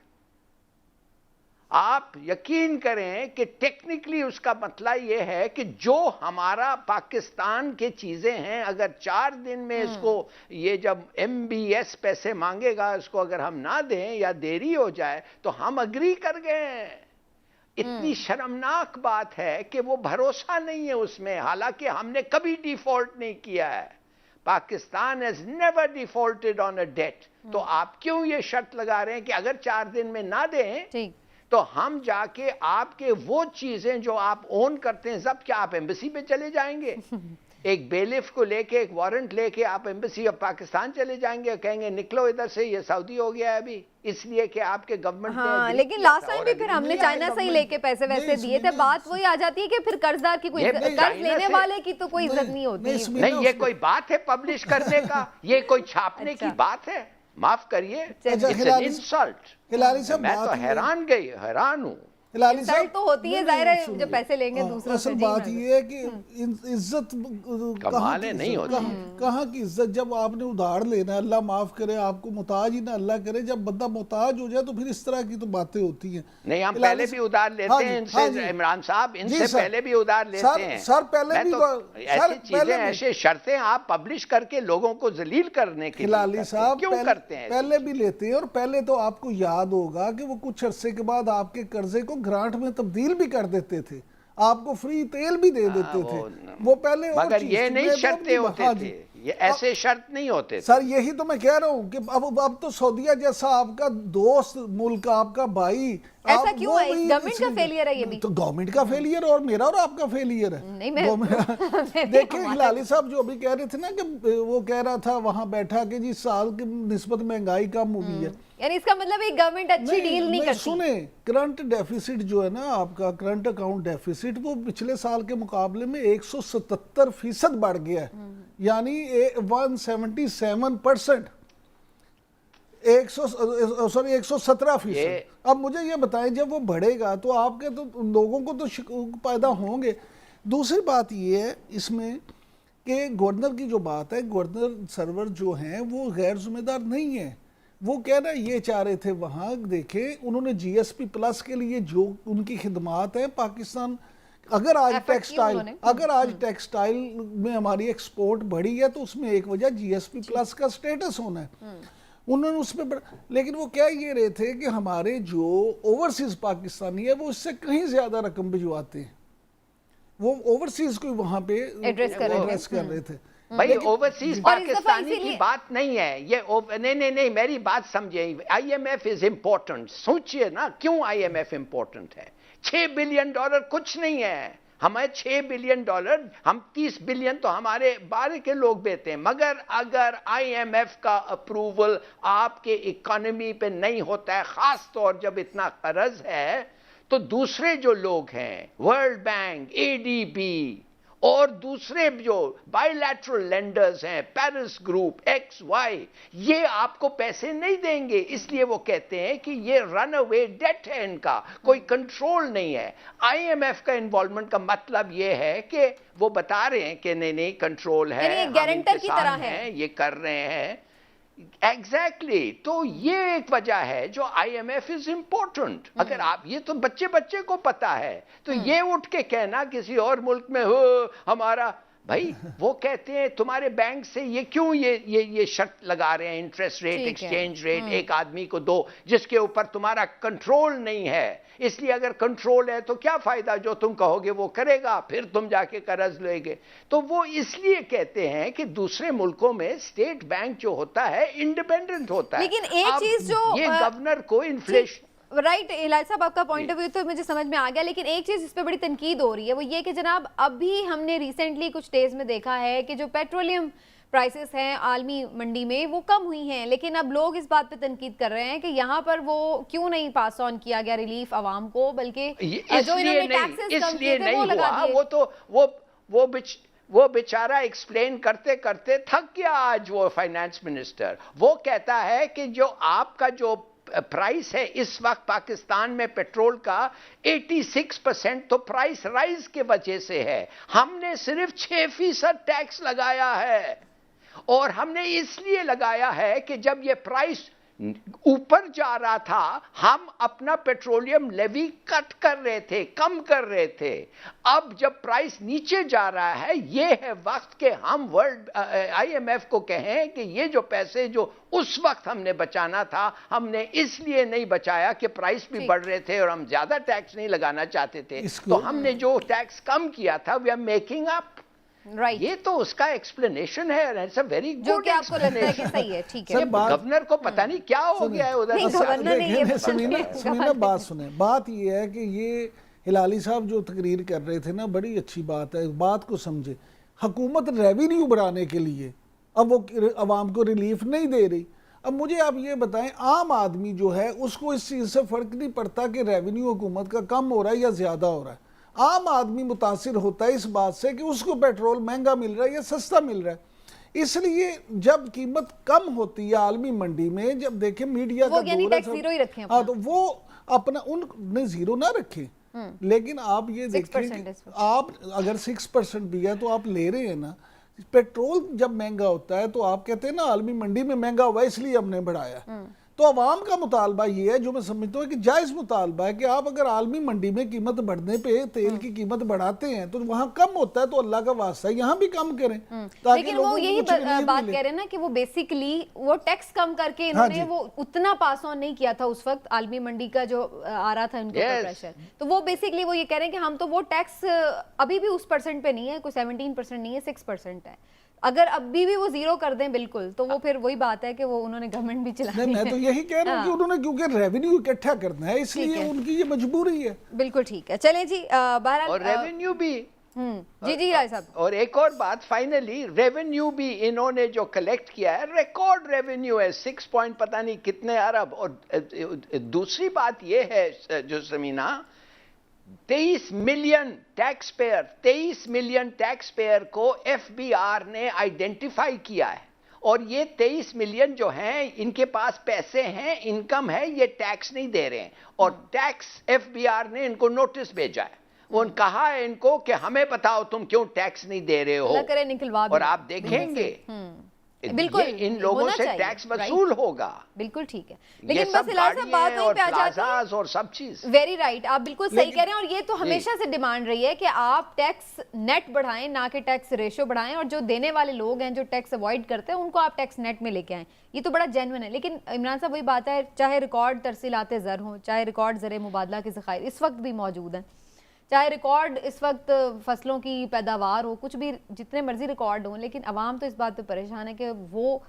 S3: आप यकीन करें कि टेक्निकली उसका मतलब यह है कि जो हमारा पाकिस्तान के चीजें हैं, अगर 4 दिन में इसको, ये जब MBS पैसे मांगेगा, इसको अगर हम ना दें या देरी हो जाए तो हम अग्री कर गए। इतनी शर्मनाक बात है कि वो भरोसा नहीं है उसमें, हालांकि हमने कभी डिफॉल्ट नहीं किया है। Pakistan has never defaulted on a debt. तो आप क्यों ये शर्त लगा रहे हैं कि अगर 4 दिन में ना दें तो हम जाके आपके वो चीजें जो आप ओन करते हैं सब, क्या आप एम्बेसी पे चले जाएंगे? एक बेलिफ को लेके, एक वारंट लेके आप एम्बेसी ऑफ पाकिस्तान चले जाएंगे और कहेंगे निकलो इधर से, ये सऊदी हो गया है अभी, इसलिए कि आपके गवर्नमेंट
S1: हाँ, लेकिन लास्ट टाइम भी फिर हमने चाइना से ही लेके पैसे वैसे दिए थे। बात वही आ जाती है कि फिर कर्जदार की कोई, कर्ज लेने वाले की तो कोई इज्जत नहीं होती।
S3: नहीं, ये कोई बात है पब्लिश करने का? ये कोई छापने की बात है? माफ करिए, इट्स एन इंसल्ट। मैं तो हैरान हूँ।
S1: इंसल्ट तो होती है, जाहिर है, जब पैसे लेंगे दूसरों से।
S2: असल बात ये है कि इज्जत
S3: कमाले नहीं होती।
S2: कहाँ की इज्जत? जब आपने उधार लेना, अल्लाह माफ करे, आपको मुताज ही ना अल्लाह करे, जब बंदा मुताज हो जाए तो फिर इस तरह की तो बातें होती हैं।
S3: नहीं, हम पहले भी उधार लेते हैं इनसे, इमरान साहब, इनसे पहले भी उधार लेते हैं
S2: सर। पहले भी
S3: ऐसी चीजें, ऐसे शर्तें आप पब्लिश करके लोगों को जलील करने के
S2: हिलाली साहब
S3: क्यों करते हैं?
S2: पहले भी लेते हैं, और पहले तो आपको याद होगा कि वो कुछ अरसे के बाद आपके कर्जे को ग्रांट में तब्दील भी कर देते थे, आपको फ्री तेल भी दे देते थे। वो पहले,
S3: मगर ये नहीं शर्तें होते थे, ये ऐसे शर्त नहीं होते थे।
S2: सर यही तो मैं कह रहा हूँ कि अब तो सऊदीया जैसा आपका दोस्त मुल्क, आपका भाई,
S1: ऐसा क्यों है? गवर्नमेंट का फेलियर है ये भी।
S2: तो गवर्नमेंट का फेलियर और मेरा और आपका फेलियर है।
S1: नहीं,
S2: देखिए हिलाली साहब जो अभी कह रहे थे ना कि वो कह रहा था वहां बैठा कि जी साल की निस्बत महंगाई कम हुई है,
S1: यानी इसका मतलब एक गवर्नमेंट अच्छी डील नहीं करती।
S2: सुने, करंट डेफिसिट जो है ना आपका, करंट अकाउंट डेफिसिट, वो पिछले साल के मुकाबले में 177% बढ़ गया है, यानी 177%, 117%। अब मुझे ये बताएं, जब वो बढ़ेगा तो आपके तो लोगों को तो पैदा होंगे। दूसरी बात ये है इसमें कि गवर्नर की जो बात है, गवर्नर सर्वर जो हैं वो गैर जिम्मेदार नहीं है। वो कह रहे ये चाह रहे थे वहाँ, देखें उन्होंने GSP प्लस के लिए जो उनकी खिदमात है, पाकिस्तान अगर आज टेक्सटाइल में हमारी एक्सपोर्ट बढ़ी है तो उसमें एक वजह GSP प्लस का स्टेटस होना है। उन्होंने उसमें, लेकिन वो कह ये रहे थे कि हमारे जो ओवरसीज पाकिस्तानी है वो इससे कहीं ज्यादा रकम भिजवाते हैं, वो ओवरसीज को वहां पे एड्रेस कर रहे थे।
S3: भाई ओवरसीज पाकिस्तानी की बात नहीं है ये। नहीं, मेरी बात समझे। IMF इज इंपॉर्टेंट, सोचिए ना क्यों IMF इंपॉर्टेंट है। $6 बिलियन कुछ नहीं है, हमें $6 बिलियन, हम 30 बिलियन तो हमारे बाहर के लोग देते हैं। मगर अगर IMF का अप्रूवल आपके इकोनॉमी पे नहीं होता है, खास तौर जब इतना कर्ज है, तो दूसरे जो लोग हैं, वर्ल्ड बैंक, ADB और दूसरे जो बायलैटरल लेंडर्स हैं, पेरिस ग्रुप, XY, ये आपको पैसे नहीं देंगे। इसलिए वो कहते हैं कि ये रन अवे डेट है, इनका कोई कंट्रोल नहीं है। IMF का इन्वॉल्वमेंट का मतलब ये है कि वो बता रहे हैं कि नहीं कंट्रोल है,
S1: गारंटर की तरह है,
S3: ये कर रहे हैं। एग्जैक्टली तो ये एक वजह है जो IMF इज इंपॉर्टेंट। अगर आप, ये तो बच्चे बच्चे को पता है, तो ये उठ के कहना किसी और मुल्क में हो हमारा, भाई वो कहते हैं तुम्हारे बैंक से ये क्यों ये शर्त लगा रहे हैं, इंटरेस्ट रेट, एक्सचेंज रेट, एक आदमी को दो जिसके ऊपर तुम्हारा कंट्रोल नहीं है। इसलिए अगर कंट्रोल है तो क्या फायदा, जो तुम कहोगे वो करेगा, फिर तुम जाके कर्ज लेगे। तो वो इसलिए कहते हैं कि दूसरे मुल्कों में स्टेट बैंक जो होता है इंडिपेंडेंट होता है।
S1: लेकिन एक चीज जो
S3: ये गवर्नर को इन्फ्लेशन,
S1: राइट इलाही साहब, आपका पॉइंट ऑफ व्यू तो मुझे समझ में आ गया, लेकिन एक चीज इस पे बड़ी तनकीद हो रही है, वो ये कि जनाब अभी हमने रिसेंटली कुछ डेज में देखा है कि जो पेट्रोलियम प्राइसेस हैं आलमी मंडी में वो कम हुई हैं, लेकिन अब लोग इस बात पे तनकीद कर रहे हैं कि यहाँ पर वो क्यों नहीं पास ऑन किया गया रिलीफ आवाम को, बल्कि जो इन्होंने टैक्सेस कम किए थे वो लगा दिए।
S3: वो तो वो बेचारा एक्सप्लेन करते करते थक गया। आज वो फाइनेंस मिनिस्टर वो कहता है कि जो आपका जो प्राइस है इस वक्त पाकिस्तान में पेट्रोल का 86% तो प्राइस राइज के वजह से है। हमने सिर्फ 6% टैक्स लगाया है, और हमने इसलिए लगाया है कि जब ये प्राइस ऊपर जा रहा था हम अपना पेट्रोलियम लेवी कट कर रहे थे, कम कर रहे थे। अब जब प्राइस नीचे जा रहा है, ये है वक्त के हम वर्ल्ड IMF को कहें कि ये जो पैसे जो उस वक्त हमने बचाना था, हमने इसलिए नहीं बचाया कि प्राइस भी बढ़ रहे थे और हम ज्यादा टैक्स नहीं लगाना चाहते थे, तो हमने जो टैक्स कम किया था we are making up.
S1: Right,
S3: ये तो उसका एक्सप्लेनेशन है, it's a very good
S1: explanation. सही है, ठीक है।
S3: गवर्नर को पता नहीं क्या हो गया है उधर।
S2: समीना बात सुने, बात ये है कि ये हिलाली साहब जो तकरीर कर रहे थे ना, बड़ी अच्छी बात है, बात को समझे। हुकूमत रेवेन्यू बढ़ाने के लिए अब वो अवाम को रिलीफ नहीं दे रही। अब मुझे आप ये बताएं, आम आदमी जो है उसको इस चीज़ से फ़र्क नहीं पड़ता कि रेवेन्यू हुकूमत का कम हो रहा है या ज़्यादा हो रहा है। आम आदमी मुतासिर होता है इस बात से कि उसको पेट्रोल महंगा मिल रहा है या सस्ता मिल रहा है। इसलिए जब कीमत कम होती है आलमी मंडी में, जब देखें मीडिया का दौर है, हाँ, तो वो अपना उन जीरो ना रखें, लेकिन आप ये देखें, आप अगर 6% भी है तो आप ले रहे हैं ना। पेट्रोल जब महंगा होता है तो आप कहते हैं ना आलमी मंडी में महंगा हुआ इसलिए हमने बढ़ाया। तो अवाम का मुतालबा ये है, जो मैं समझता हूँ कि जायज़ मुतालबा है, कि आप अगर आलमी मंडी में कीमत बढ़ने पे तेल की कीमत बढ़ाते हैं तो वहाँ कम होता है, तो अल्लाह का वास्ता है यहाँ भी कम करें।
S1: लेकिन वो यही बात कह रहे हैं ना कि वो बेसिकली वो टैक्स कम करके इन्होंने वो उतना पास ऑन नहीं किया था उस वक्त आलमी मंडी का जो आ रहा था उनके ऊपर प्रेशर। तो वो बेसिकली वो ये कह रहे हैं कि हम तो वो टैक्स अभी भी उस % पे नहीं है, कोई 17% नहीं है, 6% है। अगर अभी भी वो जीरो कर दें बिल्कुल, तो वो फिर वही बात है कि वो उन्होंने गवर्नमेंट भी चलानी है।
S2: मैं तो यही कह रहा हूँ कि उन्होंने, क्योंकि रेवेन्यू इकट्ठा करना है, इसलिए उनकी ये मजबूरी है।
S1: बिल्कुल ठीक है, चलें जी। बहरहाल
S3: और रेवेन्यू भी
S1: जी राय साहब।
S3: और एक और बात, फाइनली रेवेन्यू भी इन्होंने जो कलेक्ट किया है, रिकॉर्ड रेवेन्यू है, 6 पॉइंट पता नहीं कितने अरब। और दूसरी बात ये है जो समीना, 23 मिलियन टैक्स पेयर को FBR ने आइडेंटिफाई किया है, और ये 23 मिलियन जो हैं इनके पास पैसे हैं, इनकम है, ये टैक्स नहीं दे रहे हैं, और टैक्स FBR ने इनको नोटिस भेजा है। वो कहा है इनको कि हमें बताओ तुम क्यों टैक्स नहीं दे रहे हो, और आप देखेंगे
S1: बिल्कुल
S3: इन लोगों से टैक्स वसूल होगा।
S1: बिल्कुल ठीक है, लेकिन बस इलाही साहब बात वहीं पे आ जाती है,
S3: और सब चीज
S1: वेरी राइट, आप बिल्कुल सही कह रहे हैं। और ये तो हमेशा से डिमांड रही है कि आप टैक्स नेट बढ़ाएं, ना कि टैक्स रेशो बढ़ाएं, और जो देने वाले लोग हैं जो टैक्स अवॉइड करते हैं उनको आप टैक्स नेट में लेके आएं। ये तो बड़ा जेन्युइन है। लेकिन इमरान साहब वही बात है, चाहे रिकॉर्ड तरसीलाते ज़र हों, चाहे रिकॉर्ड ज़र मुबादला के ज़खायर इस वक्त भी मौजूद हैं, चाहे रिकॉर्ड इस वक्त फसलों की पैदावार हो, कुछ भी जितने मर्जी रिकॉर्ड हों, लेकिन अवाम तो इस बात पे परेशान है कि वो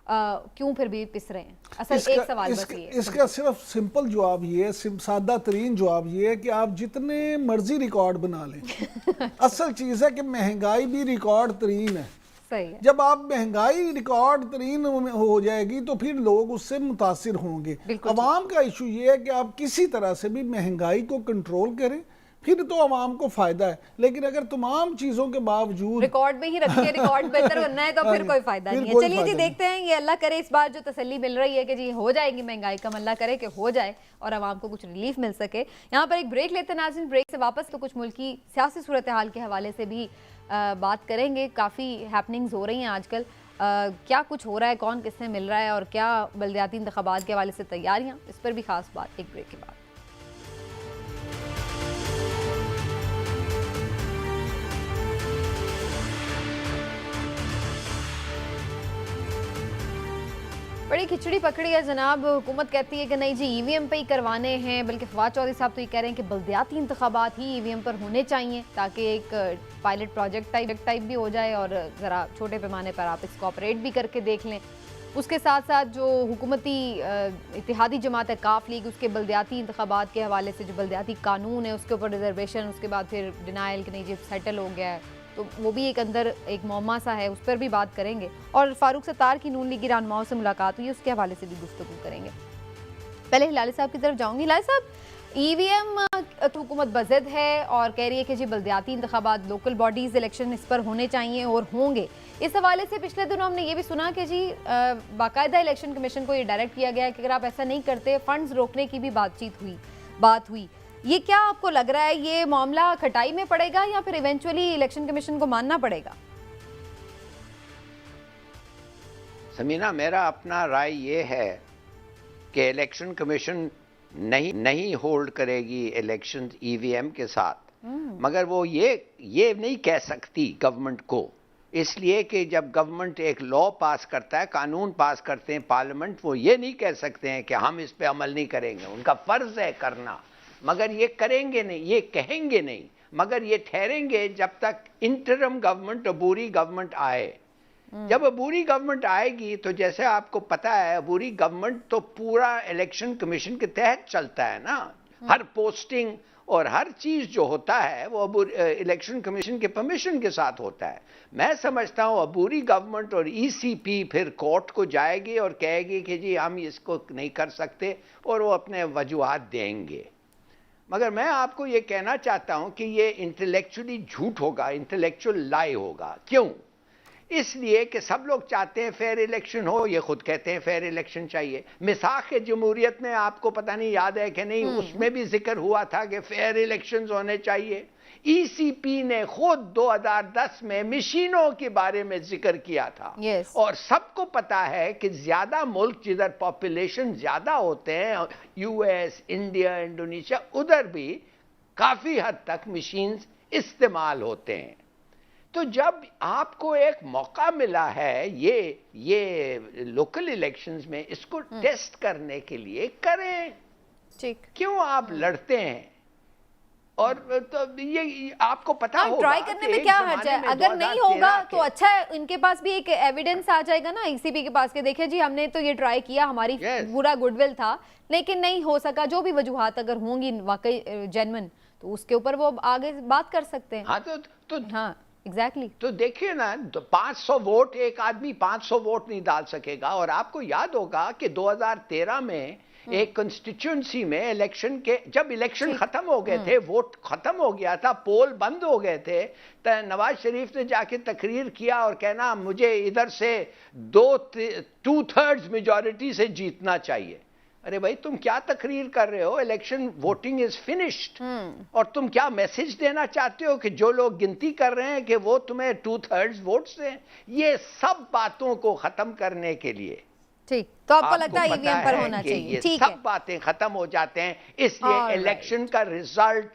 S1: क्यों फिर भी पिस रहे हैं। असल एक सवाल बस ये है,
S2: इसका सिर्फ सिंपल जवाब ये है, सादा तरीन जवाब ये है कि आप जितने मर्जी रिकॉर्ड बना लें असल चीज़ है कि महंगाई भी रिकॉर्ड तरीन है।
S1: सही है।
S2: जब आप महंगाई रिकॉर्ड तरीन हो जाएगी तो फिर लोग उससे मुतासिर होंगे। अवाम का इशू ये है कि आप किसी तरह से भी महंगाई को कंट्रोल करें, फिर तो आवाम को फायदा है। लेकिन अगर तमाम चीजों के बावजूद
S1: रिकॉर्ड में ही रखिए, रिकॉर्ड बेहतर बनना है, तो फिर कोई फायदा नहीं है। चलिए जी, देखते हैं, ये अल्लाह करे इस बार जो तसल्ली मिल रही है कि जी हो जाएगी महंगाई कम, अल्लाह करे कि हो जाए और आवाम को कुछ रिलीफ मिल सके। यहाँ पर एक ब्रेक लेते हैं नाज़रीन, ब्रेक से वापस तो कुछ मुल्क की सियासी सूरत हाल के हवाले से भी बात करेंगे। काफ़ी हैपनिंग्स हो रही हैं आजकल, क्या कुछ हो रहा है, कौन किससे मिल रहा है और क्या बल्दियाती इंतखाबात के हवाले से तैयारियाँ, इस पर भी खास बात एक ब्रेक के बाद। बड़ी खिचड़ी पकड़ी है जनाब। हुकूमत कहती है कि नहीं जी ईवीएम पे ही करवाने हैं, बल्कि फवाद चौधरी साहब तो ये कह रहे हैं कि बल्दियाती इंतखाबात ही ईवीएम पर होने चाहिए ताकि एक पायलट प्रोजेक्ट टाइप भी हो जाए और ज़रा छोटे पैमाने पर आप इसको ऑपरेट भी करके देख लें। उसके साथ साथ जो हुकूमती इत्तेहादी जमात है काफ लीग, उसके बल्दियाती इंतखाबात के हवाले से जो बल्दियाती कानून है उसके ऊपर रिजर्वेशन, उसके बाद फिर डिनाइल कि नहीं जी सेटल हो गया है, तो वो भी एक अंदर एक मौमा सा है, उस पर भी बात करेंगे। और फारूक सत्तार की नून लीगी रहनुमाओं से मुलाकात हुई, उसके हवाले से भी गुफ्तगू करेंगे। पहले हिलाली साहब की तरफ जाऊंगी। हिलाली साहब, ईवीएम तो हुकूमत बज़द है और कह रही है कि जी बल्दियाती इंतखाबात, लोकल बॉडीज़ इलेक्शन इस पर होने चाहिए और होंगे। इस हवाले से पिछले दिनों हमने ये भी सुना कि जी बाकायदा इलेक्शन कमीशन को ये डायरेक्ट किया गया है कि अगर आप ऐसा नहीं करते फंड्स रोकने की भी बात हुई। ये क्या आपको लग रहा है, ये मामला खटाई में पड़ेगा या फिर इवेंचुअली इलेक्शन कमीशन को मानना पड़ेगा?
S3: समीना, मेरा अपना राय ये है कि इलेक्शन कमीशन नहीं होल्ड करेगी इलेक्शन ईवीएम के साथ, मगर वो ये नहीं कह सकती गवर्नमेंट को, इसलिए कि जब गवर्नमेंट एक लॉ पास करता है, कानून पास करते हैं पार्लियामेंट, वो ये नहीं कह सकते हैं कि हम इस पे अमल नहीं करेंगे। उनका फर्ज है करना, मगर ये करेंगे नहीं, ये कहेंगे नहीं, मगर ये ठहरेंगे जब तक इंटरम गवर्नमेंट, अबूरी गवर्नमेंट आए। जब अबूरी गवर्नमेंट आएगी तो जैसे आपको पता है अबूरी गवर्नमेंट तो पूरा इलेक्शन कमीशन के तहत चलता है ना, हर पोस्टिंग और हर चीज जो होता है वो इलेक्शन कमीशन के परमिशन के साथ होता है। मैं समझता हूं अबूरी गवर्नमेंट और ईसीपी फिर कोर्ट को जाएगी और कहेगी कि जी हम इसको नहीं कर सकते और वो अपने वजूहात देंगे। मगर मैं आपको ये कहना चाहता हूं कि ये इंटेलेक्चुअली झूठ होगा, इंटेलेक्चुअल लाई होगा। क्यों? इसलिए कि सब लोग चाहते हैं फेयर इलेक्शन हो, ये खुद कहते हैं फेयर इलेक्शन चाहिए। मिसाख जमहूरियत में आपको पता नहीं याद है कि नहीं, उसमें भी जिक्र हुआ था कि फेयर इलेक्शंस होने चाहिए। ईसीपी ने खुद 2010 में मशीनों के बारे में जिक्र किया था। और सबको पता है कि ज्यादा मुल्क जिधर पॉपुलेशन ज्यादा होते हैं, यूएस, इंडिया, इंडोनेशिया, उधर भी काफी हद तक मशीन्स इस्तेमाल होते हैं। तो जब आपको एक मौका मिला है ये लोकल इलेक्शंस में इसको टेस्ट करने के लिए, करें। ठीक, क्यों आप लड़ते हैं? और तो ये आपको पता होगा
S1: ट्राई करने में क्या हर्ज है? अगर नहीं होगा तो अच्छा है, इनके पास भी एक एविडेंस आ जाएगा ना ईसीपी के पास के, देखिए जी हमने तो ये ट्राई किया, हमारी पूरा गुडविल था लेकिन नहीं हो सका। जो भी वजूहात अगर होंगी वाकई जेन्युइन, तो उसके ऊपर वो आगे बात कर सकते हैं।
S3: हाँ तो
S1: हाँ एग्जैक्टली।
S3: तो देखिए ना, 500 वोट, एक आदमी 500 वोट नहीं डाल सकेगा। और आपको याद होगा कि 2013 में एक कंस्टिट्यूएंसी में इलेक्शन के, जब इलेक्शन खत्म हो गए थे, वोट खत्म हो गया था, पोल बंद हो गए थे, तो नवाज शरीफ ने जाके तकरीर किया और कहना मुझे इधर से 2/3 मेजॉरिटी से जीतना चाहिए। अरे भाई तुम क्या तकरीर कर रहे हो? Election voting is finished. और तुम क्या मैसेज देना चाहते हो कि जो लोग गिनती कर रहे हैं कि वो तुम्हें 2/3 वोट से? ये सब बातों को खत्म करने के लिए,
S1: ठीक, तो आपको लगता है ईवीएम पर होना चाहिए? ठीक है,
S3: सब बातें खत्म हो जाते हैं, इसलिए इलेक्शन का रिजल्ट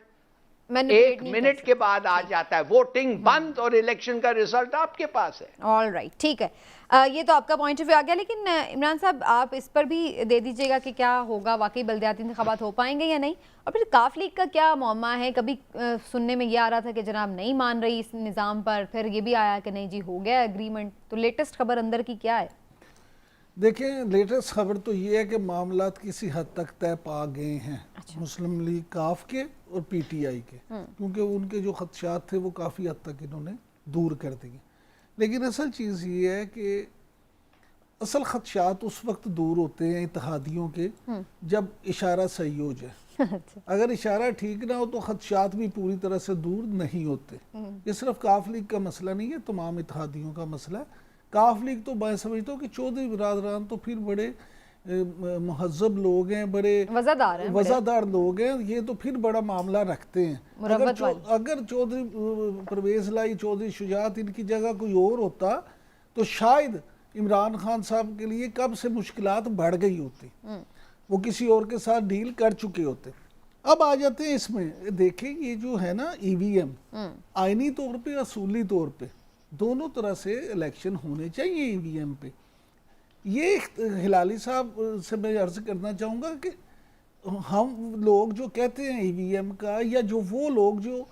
S3: 1 मिनट के बाद आ जाता है। वोटिंग बंद और इलेक्शन का रिजल्ट आपके पास है।
S1: ऑल राइट, ठीक है। ये तो आपका पॉइंट ऑफ व्यू आ गया, लेकिन इमरान साहब आप इस पर भी दे दीजिएगा कि क्या होगा, वाकई बल्दियाती इंतखाबात हो पाएंगे या नहीं? और फिर काफ लीग का क्या मामला है? कभी सुनने में ये आ रहा था कि जनाब नहीं मान रही इस निज़ाम पर, फिर ये भी आया कि नहीं जी हो गया एग्रीमेंट। तो लेटेस्ट खबर अंदर की क्या है?
S2: देखें, लेटेस्ट खबर तो ये है कि मामलात किसी हद तक तय पा गए हैं। अच्छा। मुस्लिम लीग काफ के और पीटीआई के, क्योंकि उनके जो खदशात थे वो काफ़ी हद तक इन्होंने दूर कर दिए। लेकिन असल चीज़ ये है कि असल खदशात उस वक्त दूर होते हैं इत्तेहादियों के जब इशारा सही हो जाए। अगर इशारा ठीक ना हो तो खदशात भी पूरी तरह से दूर नहीं होते। ये सिर्फ काफ लीग का मसला नहीं है, तमाम इत्तेहादियों का मसला है। काफ लीग तो मैं समझता हूँ कि चौधरी बिरादरान तो फिर बड़े महजब लोग हैं, बड़े वज़ादार लोग हैं, ये तो फिर बड़ा मामला रखते हैं। अगर चौधरी परवेज लाई, चौधरी शुजात, इनकी जगह कोई और होता तो शायद इमरान खान साहब के लिए कब से मुश्किलात बढ़ गई होती, वो किसी और के साथ डील कर चुके होते। अब आ जाते हैं इसमें, देखें ये जो है ना ईवीएम, आईनी तौर पे असूली तौर पे दोनों तरह से इलेक्शन होने चाहिए ईवीएम पे। ये हिलाली साहब से मैं अर्ज करना चाहूँगा कि हम लोग जो कहते हैं ईवीएम का, या जो वो लोग जो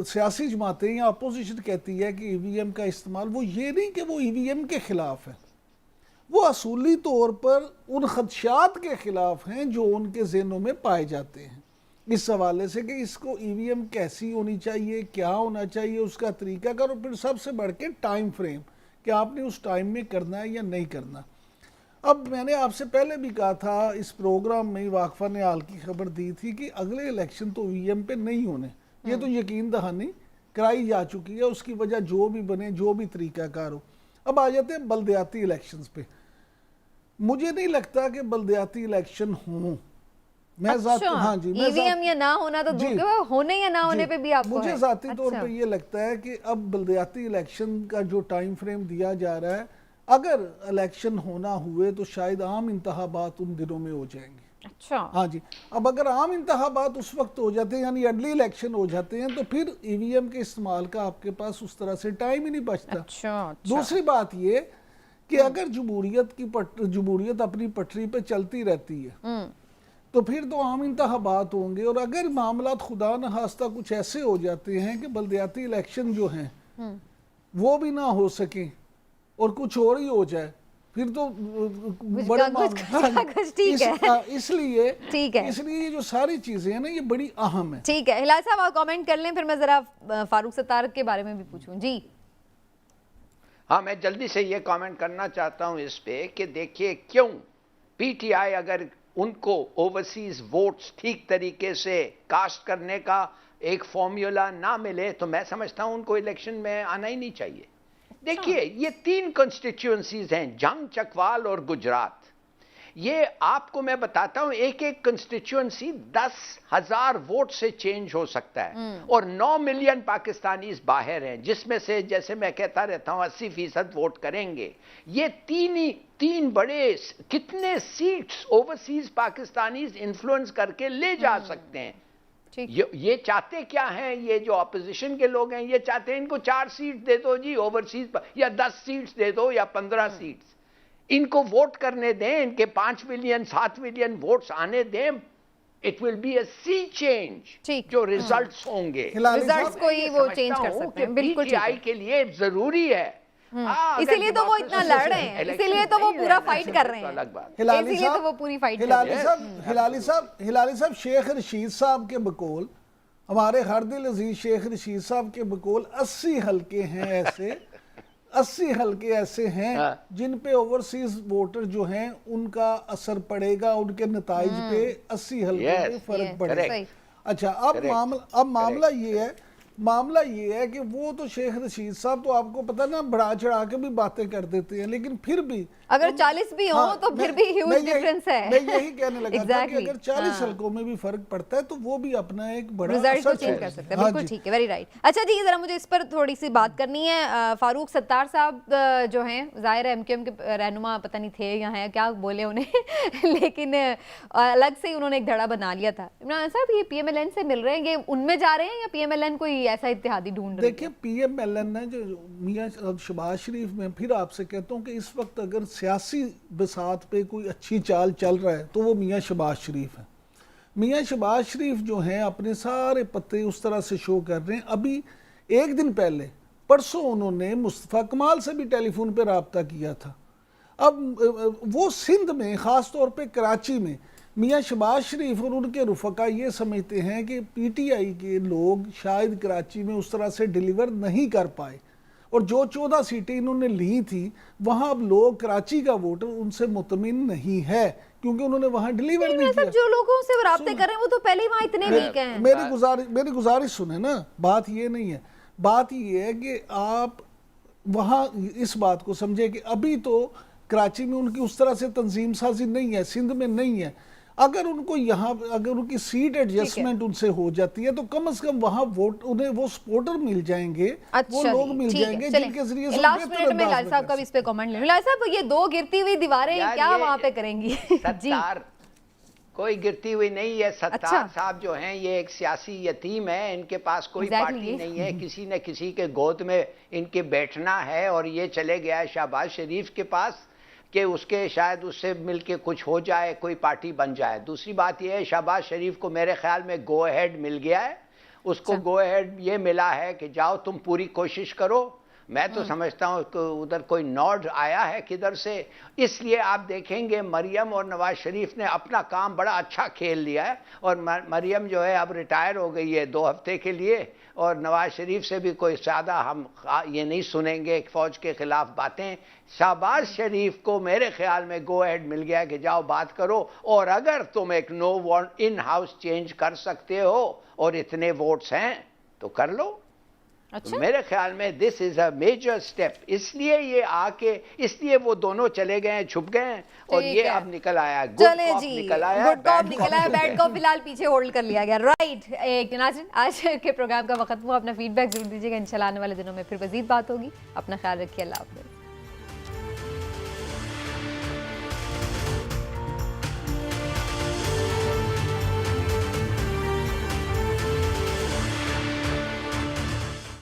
S2: सियासी जमातें या अपोजिशन कहती है कि ईवीएम का इस्तेमाल, वो ये नहीं कि वो ईवीएम के ख़िलाफ़ है, वो असूली तौर पर उन खदशात के ख़िलाफ़ हैं जो उनके ज़हनों में पाए जाते हैं, इस हवाले से कि इसको ईवीएम कैसी होनी चाहिए, क्या होना चाहिए, उसका तरीका कर, और फिर सबसे बढ़ के टाइम फ्रेम कि आपने उस टाइम में करना है या नहीं करना। अब मैंने आपसे पहले भी कहा था, इस प्रोग्राम में वाकफा ने हाल की खबर दी थी कि अगले इलेक्शन तो ईवीएम पे नहीं होने, ये तो यकीन दहानी कराई जा चुकी है, उसकी वजह जो भी बने, जो भी तरीकाकार हो। अब आ जाते हैं बलदियाती इलेक्शंस पे। मुझे नहीं लगता कि बलदियाती इलेक्शन हों। मैं हाँ जी,
S1: ईवीएम या ना होना तो दूर की बात, होने या ना होने पे भी आपको
S2: मुझे ज़ाती तौर पे ये लगता है कि अब बलदियाती इलेक्शन का जो टाइम फ्रेम दिया जा रहा है, अगर इलेक्शन होना हुए तो शायद आम इंतखाबात उन दिनों में हो जाएंगे।
S1: अच्छा,
S2: हाँ जी। अब अगर आम इंतखाबात उस वक्त हो जाते हैं, यानी अर्ली इलेक्शन हो जाते हैं, तो फिर ईवीएम के इस्तेमाल का आपके पास उस तरह से टाइम ही नहीं बचता।
S1: अच्छा।
S2: दूसरी बात ये कि अगर जमहूरियत अपनी पटरी पे चलती रहती है तो फिर तो आम इंतखाबात होंगे, और अगर मामला खुदा न खास्ता कुछ ऐसे हो जाते हैं कि बलदियाती इलेक्शन जो हैं वो भी ना हो सके और कुछ और ही हो जाए, फिर तो बड़ा इसलिए जो सारी चीजें हैं ना, ये बड़ी अहम है।
S1: ठीक है, हिलाल साहब आप कमेंट कर लें, फिर मैं जरा फारूक सत्तार के बारे में भी पूछूं। जी
S3: हाँ, मैं जल्दी से ये कमेंट करना चाहता हूँ इस पे कि देखिए, क्यों पीटीआई अगर उनको ओवरसीज वोट्स ठीक तरीके से कास्ट करने का एक फॉर्मूला ना मिले, तो मैं समझता हूं उनको इलेक्शन में आना ही नहीं चाहिए। देखिए, ये 3 कॉन्स्टिट्यूएंसीज हैं, जंग, चकवाल और गुजरात। ये आपको मैं बताता हूं, एक एक कंस्टिट्यूएंसी 10,000 वोट से चेंज हो सकता है, और 9 मिलियन पाकिस्तानीज बाहर हैं, जिसमें से जैसे मैं कहता रहता हूं 80% वोट करेंगे। ये तीन बड़े कितने सीट्स ओवरसीज पाकिस्तानीज इन्फ्लुएंस करके ले जा सकते हैं। ये चाहते क्या हैं, ये जो अपोजिशन के लोग हैं, ये चाहते हैं इनको 4 सीट दे दो जी ओवरसीज, या 10 सीट्स दे दो, या 15 सीट्स, इनको वोट करने दें, इनके 5 मिलियन 7 मिलियन वोट्स आने दें, it will be a sea change. जो रिजल्ट्स होंगे,
S1: रिजल्ट्स को ही वो चेंज कर सकते हैं। बिल्कुल,
S3: पीटीआई के लिए जरूरी है,
S1: इसीलिए तो वो इतना लड़ रहे हैं, इसीलिए तो वो पूरा फाइट कर रहे हैं, इसीलिए तो वो पूरी फाइट कर रहे हैं।
S2: हिलाली साहब शेख रशीद साहब के बकौल, हमारे हर दिल अजीज शेख रशीद साहब के बकौल 80 हल्के हैं ऐसे 80 हल्के ऐसे हैं जिन पे ओवरसीज वोटर जो हैं उनका असर पड़ेगा, उनके नताइज पे 80 हल्के पे फर्क पड़ेगा। अच्छा, अब मामला ये है कि वो तो शेख रशीद साहब तो आपको पता ना बढ़ा चढ़ा के भी बातें कर देते हैं, लेकिन फिर भी
S1: अगर 40 भी हो तो फिर भी ह्यूज डिफरेंस है।
S2: मैं यही कहने लगा था कि अगर 40 हल्कों में भी फर्क पड़ता है तो वो भी अपना एक बड़ा
S1: रिजल्ट को चेंज कर सकते हैं। बिल्कुल ठीक है, वेरी राइट। अच्छा जी, जरा मुझे इस पर थोड़ी सी बात करनी है। फारूक सत्तार साहब जो हैं, जाहिर है एमक्यूएम के रहनुमा, पता नहीं थे या हैं क्या बोले उन्हें लेकिन अलग से ही उन्होंने एक धड़ा बना लिया था। इमरान साहब ये पीएमएलएन से मिल रहे हैं, ये उनमें जा रहे हैं या पीएमएलएन कोई ऐसा इत्तेहादी ढूंढ रही है?
S2: देखिए, पीएमएलएन ने जो मियां शहबाज शरीफ में, फिर आपसे कहता हूँ कि इस वक्त अगर सियासी बिसात पे कोई अच्छी चाल चल रहा है तो वो मियां शहबाज शरीफ है। मियां शहबाज शरीफ जो हैं अपने सारे पत्ते उस तरह से शो कर रहे हैं। अभी एक दिन पहले परसों उन्होंने मुस्तफ़ा कमाल से भी टेलीफोन पे रब्ता किया था। अब वो सिंध में, ख़ास तौर पे कराची में, मियां शहबाज शरीफ और उनके रुफ़का ये समझते हैं कि पीटीआई के लोग शायद कराची में उस तरह से डिलीवर नहीं कर पाए, और जो 14 सीटें इन्होंने ली थी वहाँ अब लोग, कराची का वोटर उनसे मुतमिन नहीं है क्योंकि उन्होंने वहाँ डिलीवर नहीं किया।
S1: जो लोगों से राब्ते कर रहे हैं वो तो पहले ही वहाँ इतने वीक हैं।
S2: मेरी गुजारिश सुने ना, बात ये नहीं है, बात ये है कि आप वहाँ इस बात को समझे कि अभी तो कराची में उनकी उस तरह से तंजीम साजी नहीं है, सिंध में नहीं है। अगर उनको यहाँ अगर उनकी सीट एडजस्टमेंट उनसे हो जाती है तो कम से कम वहाँ वोट उन्हें वो सपोर्टर मिल जाएंगे, वो लोग मिल जाएंगे जिनके जरिए से
S1: लास्ट मिनट में हिलाल साहब का भी इस पे कमेंट ले हिलाल साहब, ये दो गिरती हुई दीवारें क्या वहाँ पे करेंगी? जी
S3: कोई गिरती हुई नहीं है। सत्तार साहब जो हैं ये एक सियासी यतीम है, इनके पास कोई पार्टी नहीं है, किसी न किसी के गोद में इनके बैठना है और ये चले गया है शहबाज शरीफ के पास कि उसके शायद उससे मिलके कुछ हो जाए, कोई पार्टी बन जाए। दूसरी बात यह है शहबाज शरीफ को मेरे ख्याल में गो अहेड मिल गया है, उसको गो अहेड ये मिला है कि जाओ तुम पूरी कोशिश करो। मैं तो समझता हूँ कि उधर कोई नॉड आया है किधर से, इसलिए आप देखेंगे मरियम और नवाज शरीफ ने अपना काम बड़ा अच्छा खेल लिया है और मरियम जो है अब रिटायर हो गई है 2 हफ्ते के लिए और नवाज शरीफ से भी कोई ज़्यादा हम ये नहीं सुनेंगे फौज के खिलाफ बातें। शहबाज शरीफ को मेरे ख्याल में गो अहेड मिल गया कि जाओ बात करो और अगर तुम एक नो वॉन्ट इन हाउस चेंज कर सकते हो और इतने वोट्स हैं तो कर लो।
S1: अच्छा?
S3: तो मेरे ख्याल में this is a major step, इसलिए ये आके इसलिए वो दोनों चले गए हैं, छुप गए हैं और ये अब निकल आया,
S1: चले जी निकल आया, बैड कॉप फिलहाल पीछे होल्ड कर लिया गया। राइट, एक नाज़रीन आज के प्रोग्राम का वक्त हुआ, अपना फीडबैक जरूर दीजिएगा, इंशाल्लाह आने वाले दिनों में फिर मजीद बात होगी। अपना ख्याल रखिए, अल्लाह हाफ़िज़।